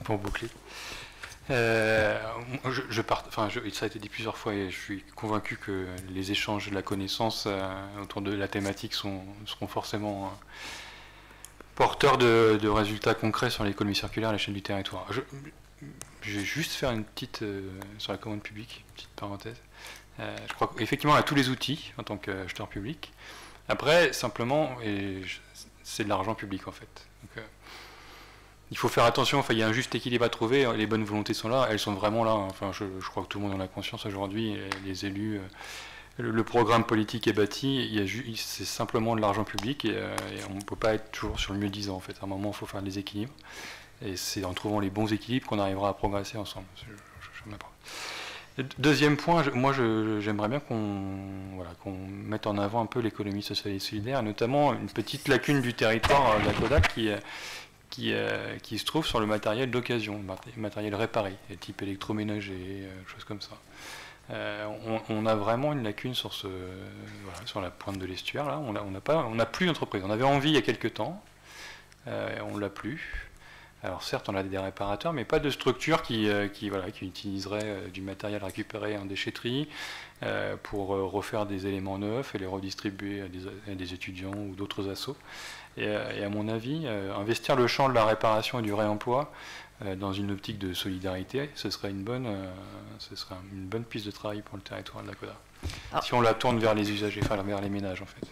S6: Pour boucler. Ça a été dit plusieurs fois et je suis convaincu que les échanges de la connaissance autour de la thématique seront forcément porteurs de résultats concrets sur l'économie circulaire à l'échelle du territoire. Je vais juste faire une petite, sur la commande publique, une petite parenthèse. Je crois qu'effectivement on a tous les outils en tant qu'acheteur public. Après, simplement, c'est de l'argent public en fait. Donc, il faut faire attention, enfin, il y a un juste équilibre à trouver, les bonnes volontés sont là, elles sont vraiment là, enfin, je crois que tout le monde en a conscience aujourd'hui, les élus, le programme politique est bâti, c'est simplement de l'argent public et on ne peut pas être toujours sur le mieux-disant en fait, à un moment il faut faire des équilibres, et c'est en trouvant les bons équilibres qu'on arrivera à progresser ensemble. Deuxième point, j'aimerais bien qu'on mette en avant un peu l'économie sociale et solidaire, et notamment une petite lacune du territoire de la Codac qui se trouve sur le matériel d'occasion, le matériel réparé, type électroménager, choses comme ça. On a vraiment une lacune sur la pointe de l'estuaire. Là, on n'a plus d'entreprise. On avait envie il y a quelques temps, on l'a plus. Alors certes, on a des réparateurs, mais pas de structure qui utiliserait du matériel récupéré en déchetterie pour refaire des éléments neufs et les redistribuer à des étudiants ou d'autres assos. Et à mon avis, investir le champ de la réparation et du réemploi dans une optique de solidarité, ce serait une bonne piste de travail pour le territoire de la Coda. Si on la tourne vers les usagers, enfin vers les ménages en fait.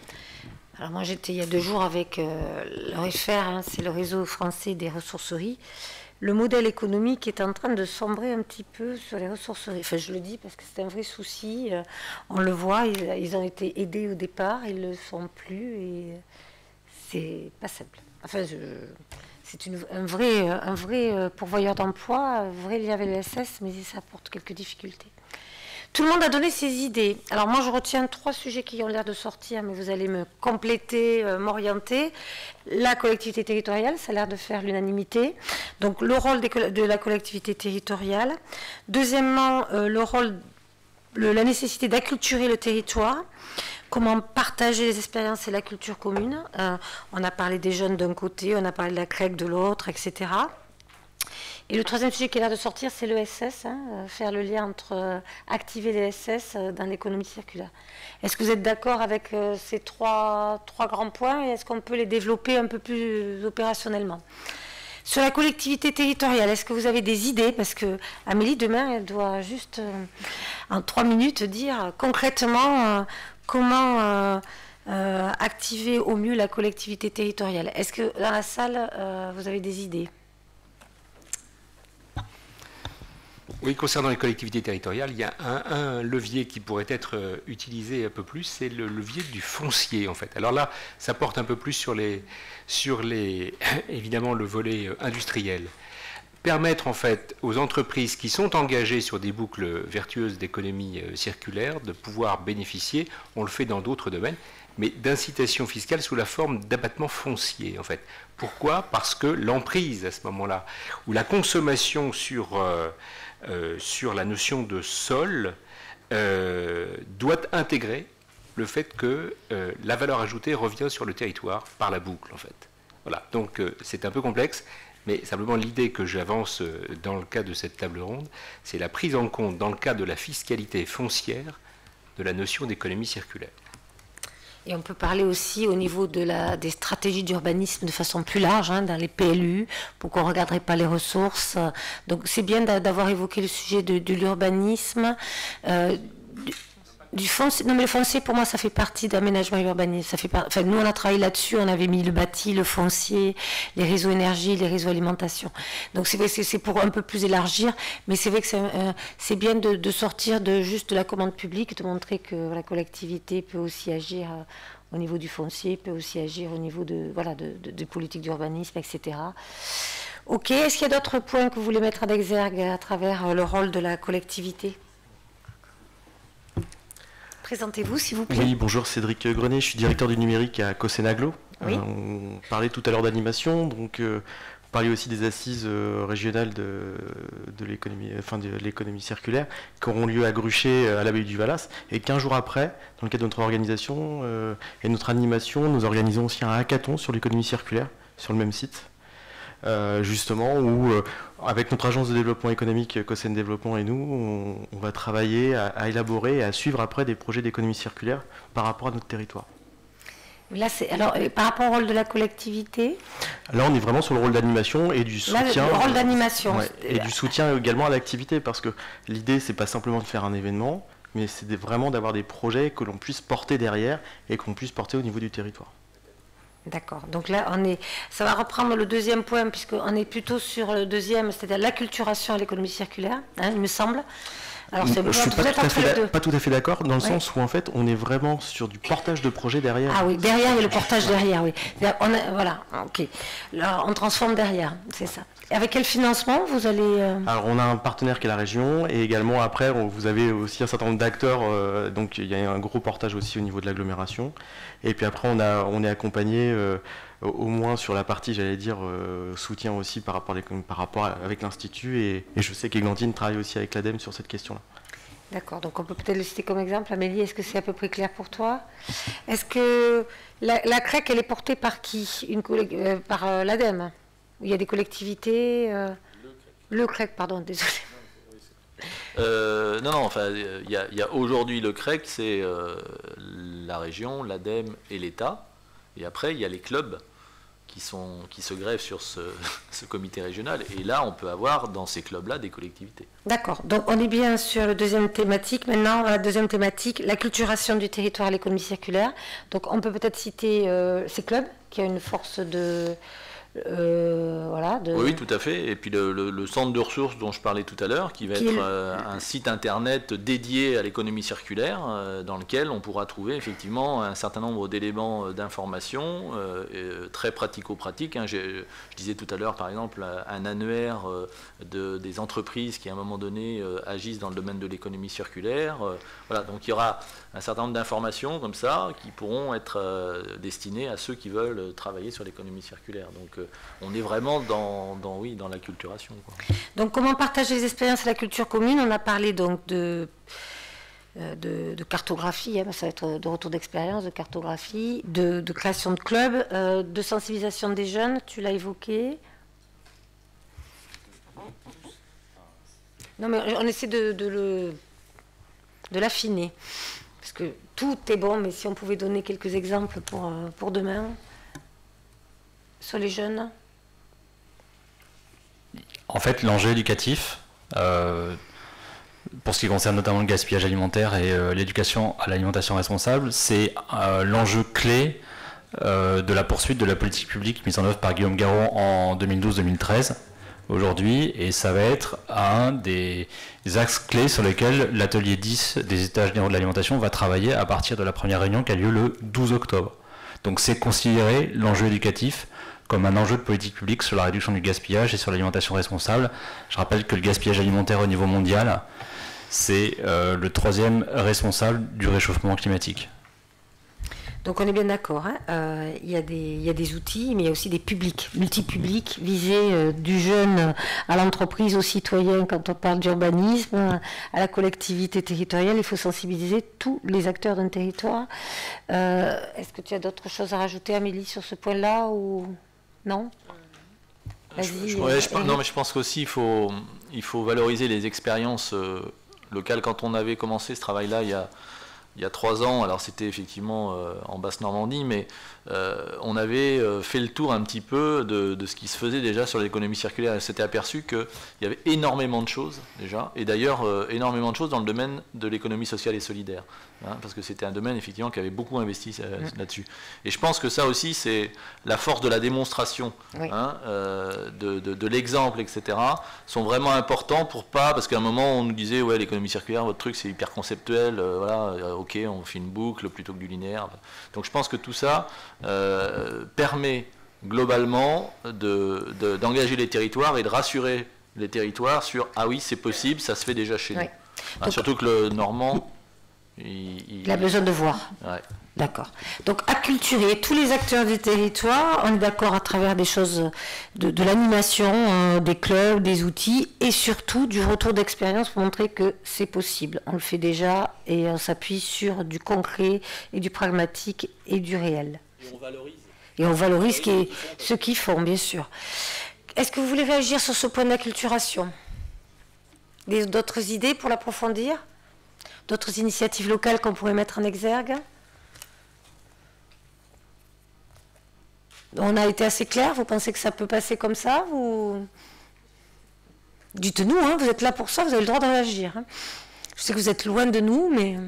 S1: Alors moi j'étais il y a 2 jours avec le REFER, hein, c'est le réseau français des ressourceries. Le modèle économique est en train de sombrer un petit peu sur les ressourceries. Enfin je le dis parce que c'est un vrai souci, on le voit, ils ont été aidés au départ, ils ne le sont plus et c'est pas simple. Enfin c'est un vrai pourvoyeur d'emploi, un vrai lien avec l'ESS, mais ça apporte quelques difficultés. Tout le monde a donné ses idées. Alors moi, je retiens 3 sujets qui ont l'air de sortir, mais vous allez me compléter, m'orienter. La collectivité territoriale, ça a l'air de faire l'unanimité. Donc le rôle de la collectivité territoriale. Deuxièmement, la nécessité d'acculturer le territoire. Comment partager les expériences et la culture commune. On a parlé des jeunes d'un côté, on a parlé de la CREC de l'autre, etc. Et le 3e sujet qui a l'air de sortir, c'est l'ESS, faire le lien entre activer l'ESS dans l'économie circulaire. Est-ce que vous êtes d'accord avec ces trois grands points et est-ce qu'on peut les développer un peu plus opérationnellement? Sur la collectivité territoriale, est-ce que vous avez des idées? Parce que Amélie, demain, elle doit juste, en 3 minutes, dire concrètement comment activer au mieux la collectivité territoriale. Est-ce que dans la salle, vous avez des idées?
S7: Oui, concernant les collectivités territoriales, il y a un levier qui pourrait être utilisé un peu plus, c'est le levier du foncier en fait. Alors là, ça porte un peu plus sur évidemment le volet industriel. Permettre en fait aux entreprises qui sont engagées sur des boucles vertueuses d'économie circulaire de pouvoir bénéficier, on le fait dans d'autres domaines, mais d'incitation fiscale sous la forme d'abattement foncier en fait. Pourquoi? Parce que l'emprise à ce moment-là, ou la consommation sur la notion de sol doit intégrer le fait que la valeur ajoutée revient sur le territoire par la boucle en fait. Voilà, donc c'est un peu complexe, mais simplement l'idée que j'avance dans le cadre de cette table ronde, c'est la prise en compte dans le cadre de la fiscalité foncière de la notion d'économie circulaire.
S1: Et on peut parler aussi au niveau des stratégies d'urbanisme de façon plus large, dans les PLU, pourquoi on ne regarderait pas les ressources. Donc c'est bien d'avoir évoqué le sujet de l'urbanisme. Du foncier, non mais le foncier pour moi ça fait partie d'aménagement et urbanisme. Ça fait enfin, nous on a travaillé là-dessus, on avait mis le bâti, le foncier, les réseaux énergie, les réseaux alimentation. Donc c'est vrai que c'est pour un peu plus élargir, mais c'est vrai que c'est bien de sortir de juste de la commande publique, de montrer que la collectivité peut aussi agir au niveau du foncier, peut aussi agir au niveau des politiques d'urbanisme, etc. Ok, est-ce qu'il y a d'autres points que vous voulez mettre en exergue à travers le rôle de la collectivité ? Présentez-vous, s'il vous plaît.
S9: Oui, bonjour, Cédric Grenet, je suis directeur du numérique à Cosenaglo.
S1: Oui.
S9: On parlait tout à l'heure d'animation, donc on parlait aussi des assises régionales de l'économie circulaire qui auront lieu à Gruchet, à l'abbaye du Valas. Et 15 jours après, dans le cadre de notre organisation et notre animation, nous organisons aussi un hackathon sur l'économie circulaire, sur le même site. Justement, où avec notre agence de développement économique Cosen Développement et nous, on va travailler à élaborer et à suivre après des projets d'économie circulaire par rapport à notre territoire.
S1: Là, alors, par rapport au rôle de la collectivité,
S9: là, on est vraiment sur le rôle d'animation et du soutien.
S1: Le rôle d'animation.
S9: Ouais, et du soutien également à l'activité, parce que l'idée, c'est pas simplement de faire un événement, mais c'est vraiment d'avoir des projets que l'on puisse porter derrière et qu'on puisse porter au niveau du territoire.
S1: D'accord. Donc là, ça va reprendre le deuxième point, puisqu'on est plutôt sur le deuxième, c'est-à-dire l'acculturation à l'économie circulaire, il me semble. Alors,
S9: je ne suis pas tout à fait d'accord, dans le sens où en fait, on est vraiment sur du portage de projet derrière.
S1: Ah oui, derrière, il y a le portage derrière, oui. Voilà, ok. Là, on transforme derrière, c'est ça. Et avec quel financement vous allez...
S9: Alors, on a un partenaire qui est la région, et également, après, vous avez aussi un certain nombre d'acteurs, donc il y a un gros portage aussi au niveau de l'agglomération. Et puis après, on est accompagné... au moins sur la partie, j'allais dire, soutien aussi par rapport avec l'Institut. Et je sais qu'Églantine travaille aussi avec l'ADEME sur cette question-là. D'accord, donc on peut peut-être le citer comme exemple. Amélie, est-ce que c'est à peu près clair pour toi?
S1: Est-ce que la CREC, elle est portée par qui? Par l'ADEME? Il y a des collectivités Le CREC, pardon, désolé.
S4: Non, enfin, il y a aujourd'hui le CREC, c'est la région, l'ADEME et l'État. Et après, il y a les clubs qui se greffent sur ce comité régional. Et là, on peut avoir dans ces clubs-là des collectivités.
S1: D'accord. Donc, on est bien sur la deuxième thématique. Maintenant, la deuxième thématique, l'acculturation du territoire à l'économie circulaire. Donc, on peut peut-être citer ces clubs qui ont une force de...
S4: Oui, tout à fait. Et puis le centre de ressources dont je parlais tout à l'heure, qui va être un site internet dédié à l'économie circulaire, dans lequel on pourra trouver effectivement un certain nombre d'éléments d'information très pratico-pratiques. Je disais tout à l'heure, par exemple, un annuaire des entreprises qui, à un moment donné, agissent dans le domaine de l'économie circulaire. Voilà, donc il y aura un certain nombre d'informations comme ça qui pourront être destinées à ceux qui veulent travailler sur l'économie circulaire. Donc on est vraiment dans l'acculturation.
S1: Donc comment partager les expériences et la culture commune? On a parlé donc de cartographie, ça va être de retour d'expérience, de cartographie, de création de clubs, de sensibilisation des jeunes, tu l'as évoqué. Non mais on essaie de l'affiner. Parce que tout est bon, mais si on pouvait donner quelques exemples pour demain, sur les jeunes.
S3: En fait, l'enjeu éducatif, pour ce qui concerne notamment le gaspillage alimentaire et l'éducation à l'alimentation responsable, c'est l'enjeu clé de la poursuite de la politique publique mise en œuvre par Guillaume Garot en 2012-2013. Aujourd'hui, et ça va être un des axes clés sur lesquels l'atelier 10 des États généraux de l'alimentation va travailler à partir de la première réunion qui a lieu le 12 octobre. Donc c'est considérer l'enjeu éducatif comme un enjeu de politique publique sur la réduction du gaspillage et sur l'alimentation responsable. Je rappelle que le gaspillage alimentaire au niveau mondial, c'est le 3e responsable du réchauffement climatique.
S1: Donc on est bien d'accord, il y a des outils, mais il y a aussi des publics, multi-publics, visés du jeune à l'entreprise, aux citoyens quand on parle d'urbanisme, à la collectivité territoriale. Il faut sensibiliser tous les acteurs d'un territoire. Est-ce que tu as d'autres choses à rajouter, Amélie, sur ce point-là ou non? Vas-y.
S4: Non, mais je pense qu'aussi il faut valoriser les expériences locales. Quand on avait commencé ce travail-là il y il y a 3 ans, alors c'était effectivement en Basse-Normandie, mais on avait fait le tour un petit peu de ce qui se faisait déjà sur l'économie circulaire. On s'était aperçu qu'il y avait énormément de choses déjà, et d'ailleurs énormément de choses dans le domaine de l'économie sociale et solidaire, hein, parce que c'était un domaine effectivement qui avait beaucoup investi là-dessus. Et je pense que ça aussi, c'est la force de la démonstration, oui. Hein, de l'exemple, etc., sont vraiment importants pour pas, parce qu'à un moment on nous disait, ouais, l'économie circulaire, votre truc c'est hyper conceptuel, voilà, ok, on fait une boucle plutôt que du linéaire. Donc je pense que tout ça permet globalement d'engager les territoires et de rassurer les territoires sur « ah oui, c'est possible, ça se fait déjà chez nous ». Hein, surtout que le Normand, il
S1: a besoin de voir.
S4: Ouais.
S1: D'accord. Donc, acculturer tous les acteurs du territoire, on est d'accord à travers des choses de l'animation, des clubs, des outils, et surtout du retour d'expérience pour montrer que c'est possible. On le fait déjà et on s'appuie sur du concret et du pragmatique et du réel.
S4: Et on valorise.
S1: Et on valorise ceux qui font, bien sûr. Est-ce que vous voulez réagir sur ce point d'acculturation? D'autres idées pour l'approfondir? D'autres initiatives locales qu'on pourrait mettre en exergue? On a été assez clair, vous pensez que ça peut passer comme ça? Dites-nous, hein, vous êtes là pour ça, vous avez le droit de réagir. Hein. Je sais que vous êtes loin de nous, mais...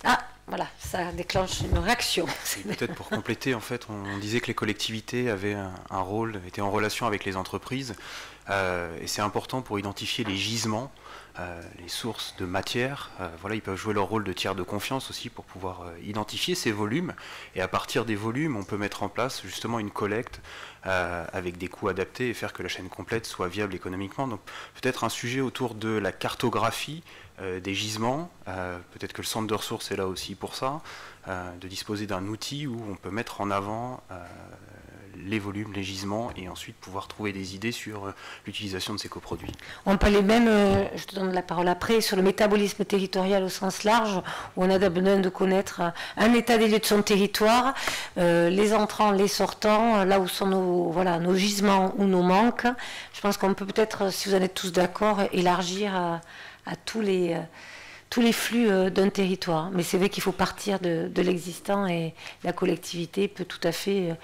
S1: Ah, voilà, ça déclenche une réaction.
S10: Peut-être pour compléter, en fait, on disait que les collectivités avaient un rôle, étaient en relation avec les entreprises, et c'est important pour identifier les gisements, les sources de matière. Voilà, ils peuvent jouer leur rôle de tiers de confiance aussi pour pouvoir identifier ces volumes, et à partir des volumes, on peut mettre en place justement une collecte avec des coûts adaptés et faire que la chaîne complète soit viable économiquement. Donc peut-être un sujet autour de la cartographie des gisements, peut-être que le centre de ressources est là aussi pour ça, de disposer d'un outil où on peut mettre en avant les volumes, les gisements, et ensuite pouvoir trouver des idées sur l'utilisation de ces coproduits.
S1: On parlait même, je te donne la parole après, sur le métabolisme territorial au sens large, où on a besoin de connaître un état des lieux de son territoire, les entrants, les sortants, là où sont nos gisements ou nos manques. Je pense qu'on peut peut-être, si vous en êtes tous d'accord, élargir à tous les flux d'un territoire. Mais c'est vrai qu'il faut partir de l'existant, et la collectivité peut tout à fait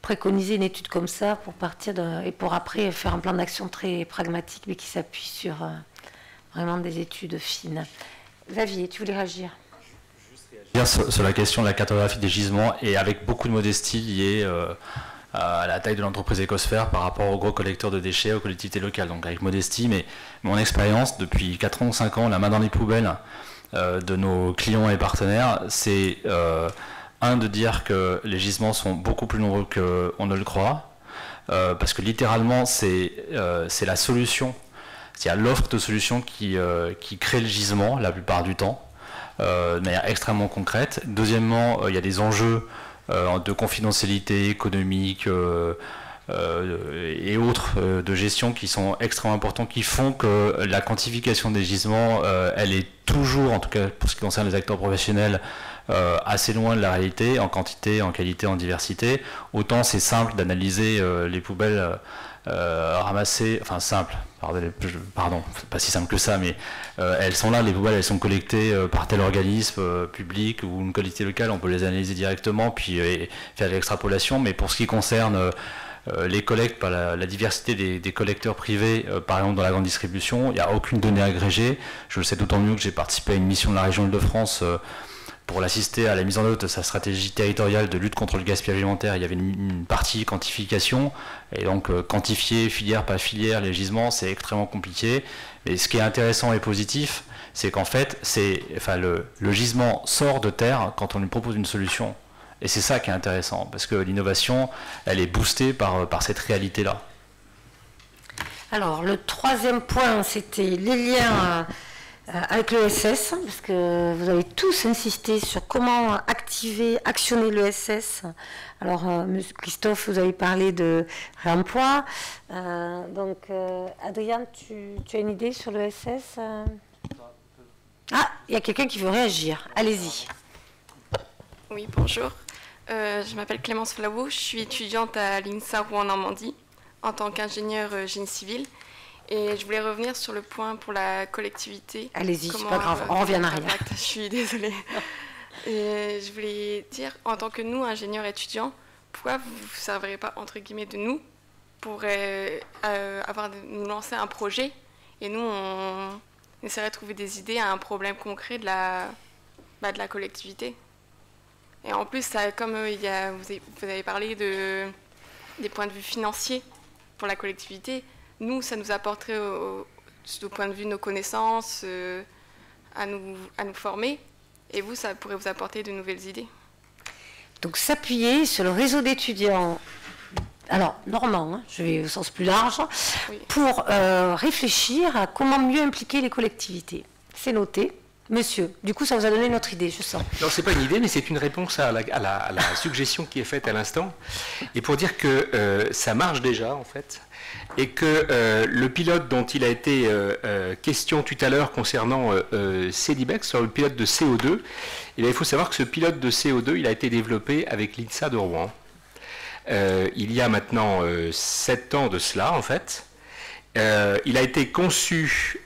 S1: préconiser une étude comme ça pour partir et pour après faire un plan d'action très pragmatique, mais qui s'appuie sur vraiment des études fines. Xavier, tu voulais réagir?
S3: Sur la question de la cartographie des gisements, et avec beaucoup de modestie liée à la taille de l'entreprise Ecosphère par rapport aux gros collecteurs de déchets, aux collectivités locales. Donc avec modestie, mais mon expérience depuis 4 ans ou 5 ans, la main dans les poubelles de nos clients et partenaires, c'est de dire que les gisements sont beaucoup plus nombreux qu'on ne le croit, parce que littéralement c'est la solution, c'est-à-dire l'offre de solutions qui crée le gisement la plupart du temps, de manière extrêmement concrète. Deuxièmement, il y a des enjeux de confidentialité économique et autres de gestion qui sont extrêmement importants, qui font que la quantification des gisements, elle est toujours, en tout cas pour ce qui concerne les acteurs professionnels, assez loin de la réalité, en quantité, en qualité, en diversité. Autant c'est simple d'analyser les poubelles ramassées, enfin simple, pardon, pas si simple que ça, mais elles sont là, les poubelles, elles sont collectées par tel organisme public ou une collectivité locale, on peut les analyser directement, puis faire l'extrapolation. Mais pour ce qui concerne les collectes, par la diversité des collecteurs privés, par exemple dans la grande distribution, il n'y a aucune donnée agrégée. Je le sais d'autant mieux que j'ai participé à une mission de la région Île-de-France pour l'assister à la mise en œuvre de sa stratégie territoriale de lutte contre le gaspillage alimentaire. Il y avait une partie quantification, et donc quantifier filière par filière les gisements, c'est extrêmement compliqué. Mais ce qui est intéressant et positif, c'est qu'en fait, le gisement sort de terre quand on lui propose une solution. Et c'est ça qui est intéressant, parce que l'innovation, elle est boostée par cette réalité-là.
S1: Alors, le troisième point, c'était les liens avec l'ESS, parce que vous avez tous insisté sur comment actionner l'ESS. Alors, Christophe, vous avez parlé de réemploi. Adrien, tu as une idée sur l'ESS? Ah, il y a quelqu'un qui veut réagir. Allez-y.
S11: Oui, bonjour. Je m'appelle Clémence Flavaux, je suis étudiante à l'INSA Rouen Normandie en tant qu'ingénieure génie civil. Et je voulais revenir sur le point pour la collectivité.
S1: Allez-y, c'est pas grave, on revient en arrière.
S11: Je suis désolée. Et je voulais dire, en tant que nous, ingénieurs étudiants, pourquoi vous ne vous servirez pas, entre guillemets, de nous pour nous lancer un projet et nous, on essaierait de trouver des idées à un problème concret de la collectivité. Et en plus, ça, comme vous avez parlé des points de vue financiers pour la collectivité, nous, ça nous apporterait, du point de vue de nos connaissances, à nous former. Et vous, ça pourrait vous apporter de nouvelles idées.
S1: Donc s'appuyer sur le réseau d'étudiants, alors normand, hein, je vais au sens plus large, oui, pour réfléchir à comment mieux impliquer les collectivités. C'est noté. Monsieur, du coup, ça vous a donné notre idée, je sens.
S7: Non, c'est pas une idée, mais c'est une réponse à la suggestion qui est faite à l'instant. Et pour dire que ça marche déjà, en fait, et que le pilote dont il a été question tout à l'heure concernant CEDIBEX, sur le pilote de CO2, eh bien, il faut savoir que ce pilote de CO2, il a été développé avec l'INSA de Rouen. Il y a maintenant 7 ans de cela, en fait. Il a été conçu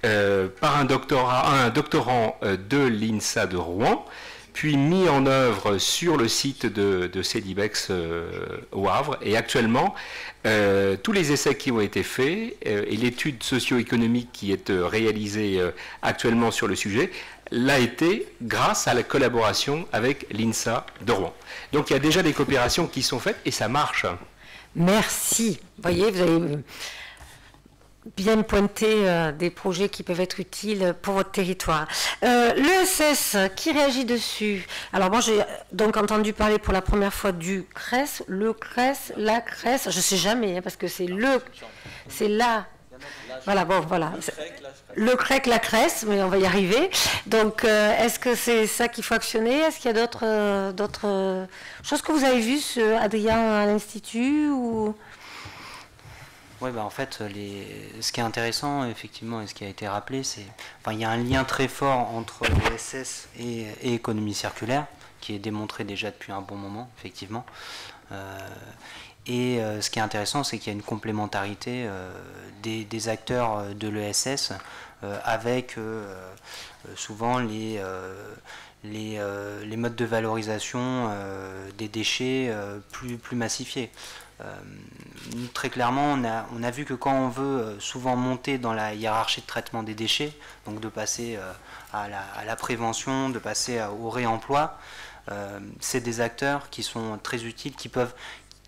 S7: par un doctorant de l'INSA de Rouen, puis mis en œuvre sur le site de CEDIBEX au Havre. Et actuellement, tous les essais qui ont été faits et l'étude socio-économique qui est réalisée actuellement sur le sujet l'a été grâce à la collaboration avec l'INSA de Rouen. Donc il y a déjà des coopérations qui sont faites et ça marche.
S1: Merci. Vous voyez, vous avez bien pointé des projets qui peuvent être utiles pour votre territoire. L'ESS, qui réagit dessus? Alors moi j'ai donc entendu parler pour la première fois du CRES, le CRES, la CRES, je ne sais jamais, hein, parce que c'est là. Voilà, bon, voilà. Le CREC, la CRES, mais on va y arriver. Donc, est-ce que c'est ça qu'il faut actionner? Est-ce qu'il y a d'autres choses que vous avez vues, Adrien, à l'Institut ou...
S5: Oui, bah en fait, ce qui est intéressant, effectivement, et ce qui a été rappelé, c'est il y a un lien très fort entre l'ESS et économie circulaire, qui est démontré déjà depuis un bon moment, effectivement. Et ce qui est intéressant, c'est qu'il y a une complémentarité des acteurs de l'ESS avec souvent les modes de valorisation des déchets plus massifiés. Très clairement, on a vu que quand on veut souvent monter dans la hiérarchie de traitement des déchets, donc de passer à la prévention, de passer au réemploi, c'est des acteurs qui sont très utiles,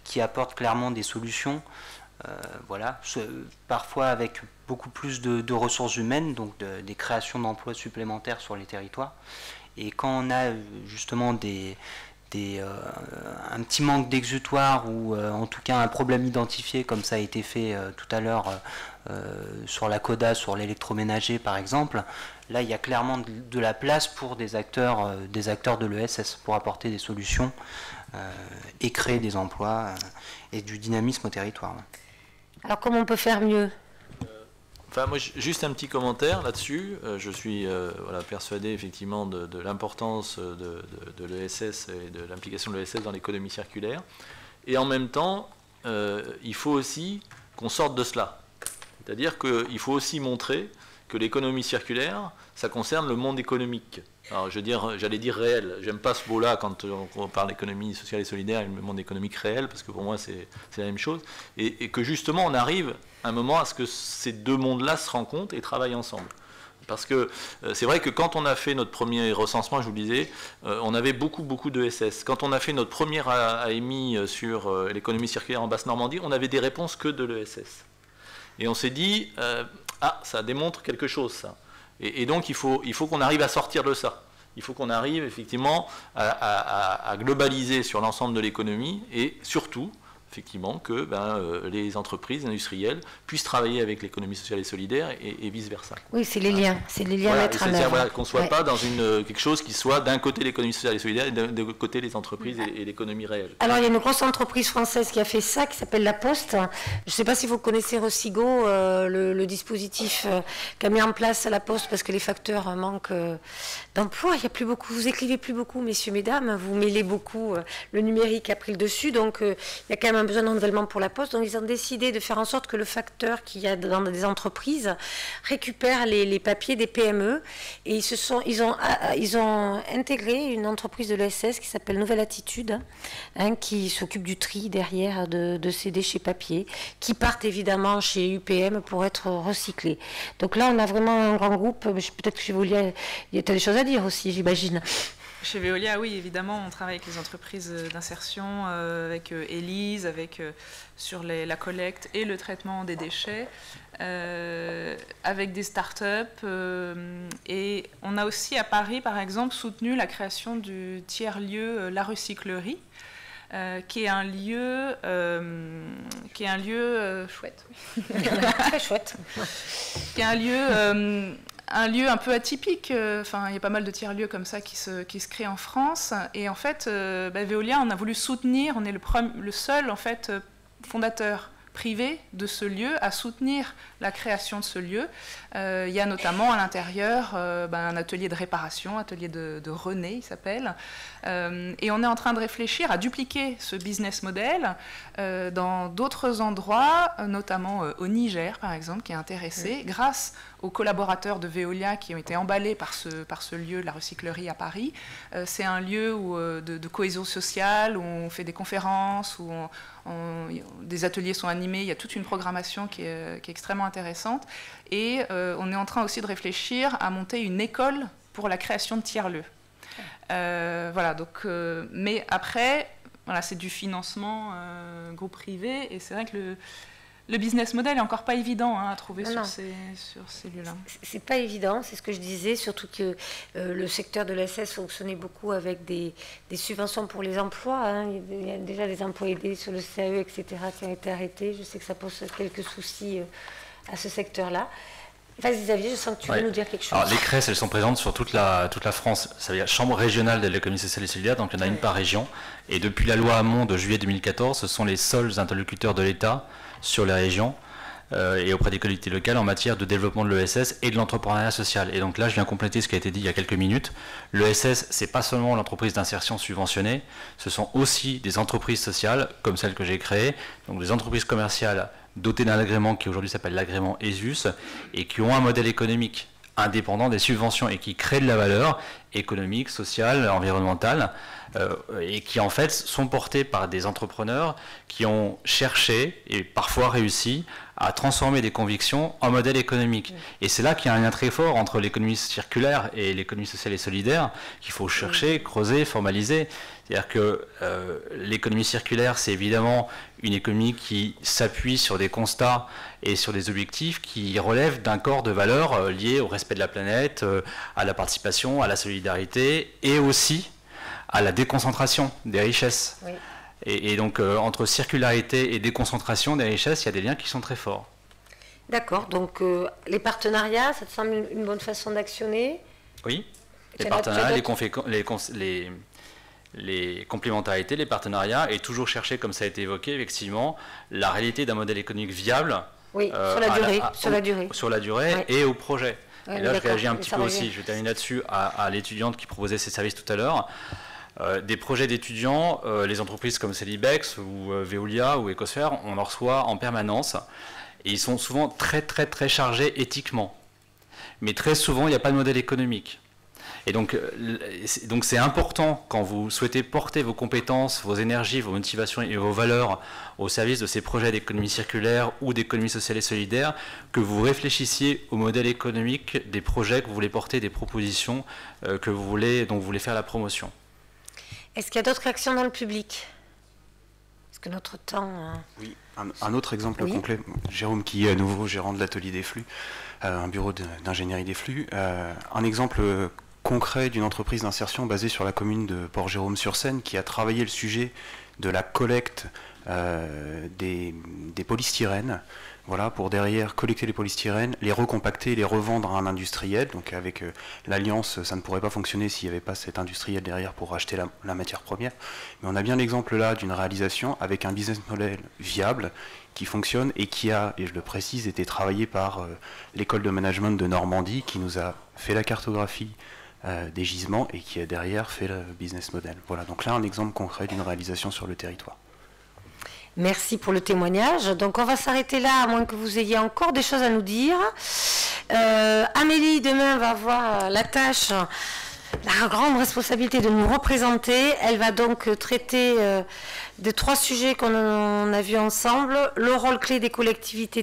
S5: qui apportent clairement des solutions, voilà, parfois avec beaucoup plus de ressources humaines, donc des créations d'emplois supplémentaires sur les territoires. Et quand on a justement un petit manque d'exutoire ou en tout cas un problème identifié comme ça a été fait tout à l'heure sur la CODA, sur l'électroménager par exemple, là il y a clairement de la place pour des acteurs de l'ESS pour apporter des solutions et créer des emplois et du dynamisme au territoire.
S1: Alors comment on peut faire mieux?
S4: Enfin, moi, juste un petit commentaire là-dessus. Je suis persuadé effectivement de l'importance de l'ESS et de l'implication de l'ESS dans l'économie circulaire. Et en même temps, il faut aussi qu'on sorte de cela. C'est-à-dire qu'il faut aussi montrer que l'économie circulaire, ça concerne le monde économique. Alors, j'allais dire réel. J'aime pas ce mot-là quand on parle d'économie sociale et solidaire, le monde économique réel, parce que pour moi, c'est la même chose. Et que justement, on arrive un moment à ce que ces deux mondes-là se rencontrent et travaillent ensemble. Parce que c'est vrai que quand on a fait notre premier recensement, je vous le disais, on avait beaucoup d'ESS. Quand on a fait notre premier AMI sur l'économie circulaire en Basse-Normandie, on avait des réponses que de l'ESS. Et on s'est dit, ça démontre quelque chose, ça. Et donc, il faut qu'on arrive à sortir de ça. Il faut qu'on arrive effectivement à globaliser sur l'ensemble de l'économie et surtout, effectivement, que les entreprises industrielles puissent travailler avec l'économie sociale et solidaire et vice-versa.
S1: Oui, c'est les liens, à mettre en œuvre.
S4: Voilà, qu'on ne soit pas dans quelque chose qui soit d'un côté l'économie sociale et solidaire et de côté les entreprises et l'économie réelle.
S1: Alors, il y a une grosse entreprise française qui a fait ça, qui s'appelle La Poste. Je ne sais pas si vous connaissez Rosigo, le dispositif qu'a mis en place La Poste, parce que les facteurs manquent d'emploi. Il n'y a plus beaucoup, vous écrivez plus beaucoup, messieurs, mesdames, vous mêlez beaucoup, le numérique a pris le dessus, donc il y a quand même un un besoin de renouvellement pour la Poste, donc ils ont décidé de faire en sorte que le facteur qu'il y a dans des entreprises récupère les papiers des PME, et ils ont intégré une entreprise de l'ESS qui s'appelle Nouvelle Attitude, hein, qui s'occupe du tri derrière de ces déchets papier, qui partent évidemment chez UPM pour être recyclés. Donc là, on a vraiment un grand groupe. Peut-être que chez Veolia, il y a des choses à dire aussi, j'imagine.
S2: Chez Veolia, oui, évidemment, on travaille avec les entreprises d'insertion, avec Élise, sur la collecte et le traitement des déchets, avec des startups. Et on a aussi à Paris, par exemple, soutenu la création du tiers-lieu La Recyclerie, qui est un lieu chouette.
S1: Très chouette.
S2: Qui est un lieu un peu atypique. Enfin, il y a pas mal de tiers-lieux comme ça qui se créent en France. Et en fait, Veolia, on a voulu soutenir, on est le seul en fait, fondateur privé de ce lieu à soutenir la création de ce lieu. Il y a notamment à l'intérieur un atelier de réparation, atelier de René, il s'appelle. Et on est en train de réfléchir à dupliquer ce business model dans d'autres endroits, notamment au Niger, par exemple, qui est intéressé, grâce aux collaborateurs de Veolia qui ont été emballés par ce lieu, la recyclerie à Paris. C'est un lieu de cohésion sociale, où on fait des conférences, où des ateliers sont animés, il y a toute une programmation qui est extrêmement intéressante. Et on est en train aussi de réfléchir à monter une école pour la création de tiers-lieux. Voilà, donc, mais après, voilà, c'est du financement groupe privé, et c'est vrai que le business model est encore pas évident à trouver sur ces lieux-là.
S1: C'est pas évident, c'est ce que je disais, surtout que le secteur de l'ESS fonctionnait beaucoup avec des subventions pour les emplois. Hein. Il y a déjà des emplois aidés sur le CAE, etc., qui ont été arrêtés. Je sais que ça pose quelques soucis à ce secteur-là. Vas-y Xavier, je sens que tu veux nous dire quelque chose.
S3: Alors, les CRES, elles sont présentes sur toute la France. Ça veut dire Chambre régionale de l'économie sociale et solidaire, donc il y en a une par région. Et depuis la loi Hamon de juillet 2014, ce sont les seuls interlocuteurs de l'État sur les régions et auprès des collectivités locales en matière de développement de l'ESS et de l'entrepreneuriat social. Et donc là, je viens compléter ce qui a été dit il y a quelques minutes. L'ESS, c'est pas seulement l'entreprise d'insertion subventionnée, ce sont aussi des entreprises sociales, comme celle que j'ai créée, donc des entreprises commerciales dotées d'un agrément qui aujourd'hui s'appelle l'agrément ESUS, et qui ont un modèle économique indépendant des subventions et qui créent de la valeur économique, sociale, environnementale, et qui en fait sont portés par des entrepreneurs qui ont cherché et parfois réussi à transformer des convictions en modèle économique. Et c'est là qu'il y a un lien très fort entre l'économie circulaire et l'économie sociale et solidaire qu'il faut chercher, creuser, formaliser. C'est-à-dire que l'économie circulaire, c'est évidemment une économie qui s'appuie sur des constats et sur des objectifs qui relèvent d'un corps de valeurs liés au respect de la planète, à la participation, à la solidarité et aussi à la déconcentration des richesses. Oui. Et donc, entre circularité et déconcentration des richesses, il y a des liens qui sont très forts.
S1: D'accord. Donc, les partenariats, ça te semble une bonne façon d'actionner? Oui.
S3: Les partenariats, les complémentarités, les partenariats, et toujours chercher, comme ça a été évoqué, effectivement, la réalité d'un modèle économique viable.
S1: Oui, sur la durée.
S3: Sur la durée ouais. Et au projet. Ouais, et là, je réagis un petit peu aussi. Je vais terminer là-dessus à l'étudiante qui proposait ses services tout à l'heure. Des projets d'étudiants, les entreprises comme Celibex ou Veolia ou Ecosphère, on en reçoit en permanence et ils sont souvent très très très chargés éthiquement. Mais très souvent, il n'y a pas de modèle économique. Et donc c'est important quand vous souhaitez porter vos compétences, vos énergies, vos motivations et vos valeurs au service de ces projets d'économie circulaire ou d'économie sociale et solidaire, que vous réfléchissiez au modèle économique des projets que vous voulez porter, des propositions dont vous voulez faire la promotion.
S1: Est-ce qu'il y a d'autres actions dans le public? Est-ce que notre temps...
S10: Oui, un autre exemple complet. Jérôme qui est à nouveau gérant de l'atelier des flux, un bureau d'ingénierie des flux. Un exemple concret d'une entreprise d'insertion basée sur la commune de Port-Jérôme-sur-Seine qui a travaillé le sujet de la collecte des polystyrènes. Voilà, pour derrière collecter les polystyrènes, les recompacter et les revendre à un industriel. Donc avec l'alliance, ça ne pourrait pas fonctionner s'il n'y avait pas cet industriel derrière pour acheter la matière première. Mais on a bien l'exemple là d'une réalisation avec un business model viable qui fonctionne et qui a, et je le précise, été travaillé par l'école de management de Normandie qui nous a fait la cartographie des gisements et qui a derrière fait le business model. Voilà, donc là un exemple concret d'une réalisation sur le territoire.
S1: Merci pour le témoignage. Donc on va s'arrêter là, à moins que vous ayez encore des choses à nous dire. Amélie, demain, va avoir la tâche, la grande responsabilité de nous représenter. Elle va donc traiter de 3 sujets qu'on a vus ensemble. Le rôle clé des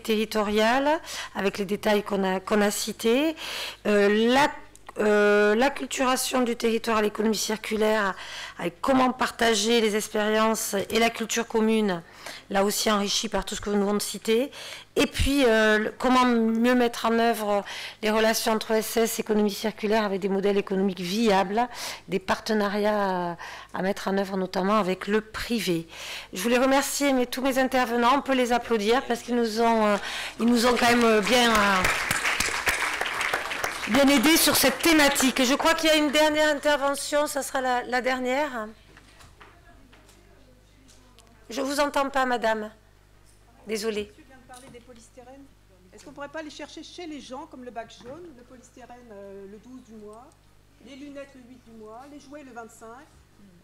S1: territoriales, avec les détails qu'on a cités. L'acculturation du territoire à l'économie circulaire, avec comment partager les expériences et la culture commune, là aussi enrichie par tout ce que nous venons de citer. Et puis, comment mieux mettre en œuvre les relations entre SS, économie circulaire, avec des modèles économiques viables, des partenariats à mettre en œuvre, notamment avec le privé. Je voulais remercier tous mes intervenants, on peut les applaudir, parce qu'ils nous ont quand même bien aidés sur cette thématique. Je crois qu'il y a une dernière intervention, ça sera la dernière. Je ne vous entends pas, madame. Désolée.
S12: Tu viens de parler des polystyrènes. Est-ce qu'on ne pourrait pas les chercher chez les gens, comme le bac jaune, le polystyrène le 12 du mois, les lunettes le 8 du mois, les jouets le 25,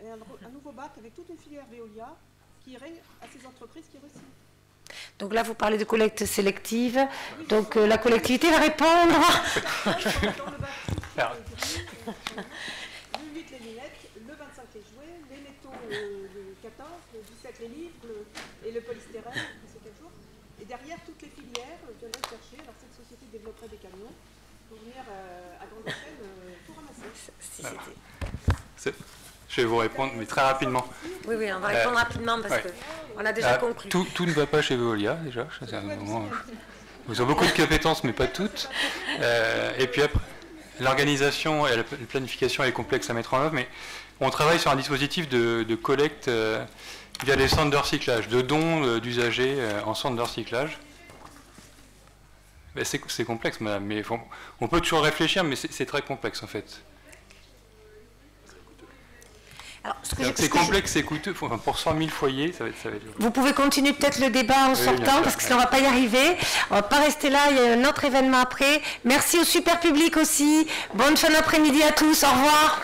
S12: et un nouveau bac avec toute une filière Veolia qui irait à ces entreprises qui recyclent.
S1: Donc là, vous parlez de collecte sélective. Donc la collectivité va répondre.
S12: Dans le bac, le 8 les lunettes, le 25 les jouets, les métaux le 14, le 17 les livres et le polystyrène, c'est quel jour. Et derrière, toutes les filières viendraient chercher. Alors cette société développerait des camions pour venir à grande échelle tout ramasser.
S6: Je vais vous répondre, mais très rapidement.
S1: Oui, on va répondre rapidement parce qu'on a déjà conclu.
S6: Tout ne va pas chez Veolia, déjà. Ils ont beaucoup de compétences, mais pas toutes. Et puis après, l'organisation et la planification est complexe à mettre en œuvre, mais on travaille sur un dispositif de collecte via des centres de recyclage, de dons d'usagers en centre de recyclage. C'est complexe, madame, mais on peut toujours réfléchir, mais c'est très complexe, en fait. C'est complexe, c'est coûteux. Pour 100 000 foyers, ça va être dur.
S1: Vous pouvez continuer peut-être le débat en sortant, parce que sinon on ne va pas y arriver. On ne va pas rester là, il y a un autre événement après. Merci au super public aussi. Bonne fin d'après-midi à tous. Au revoir.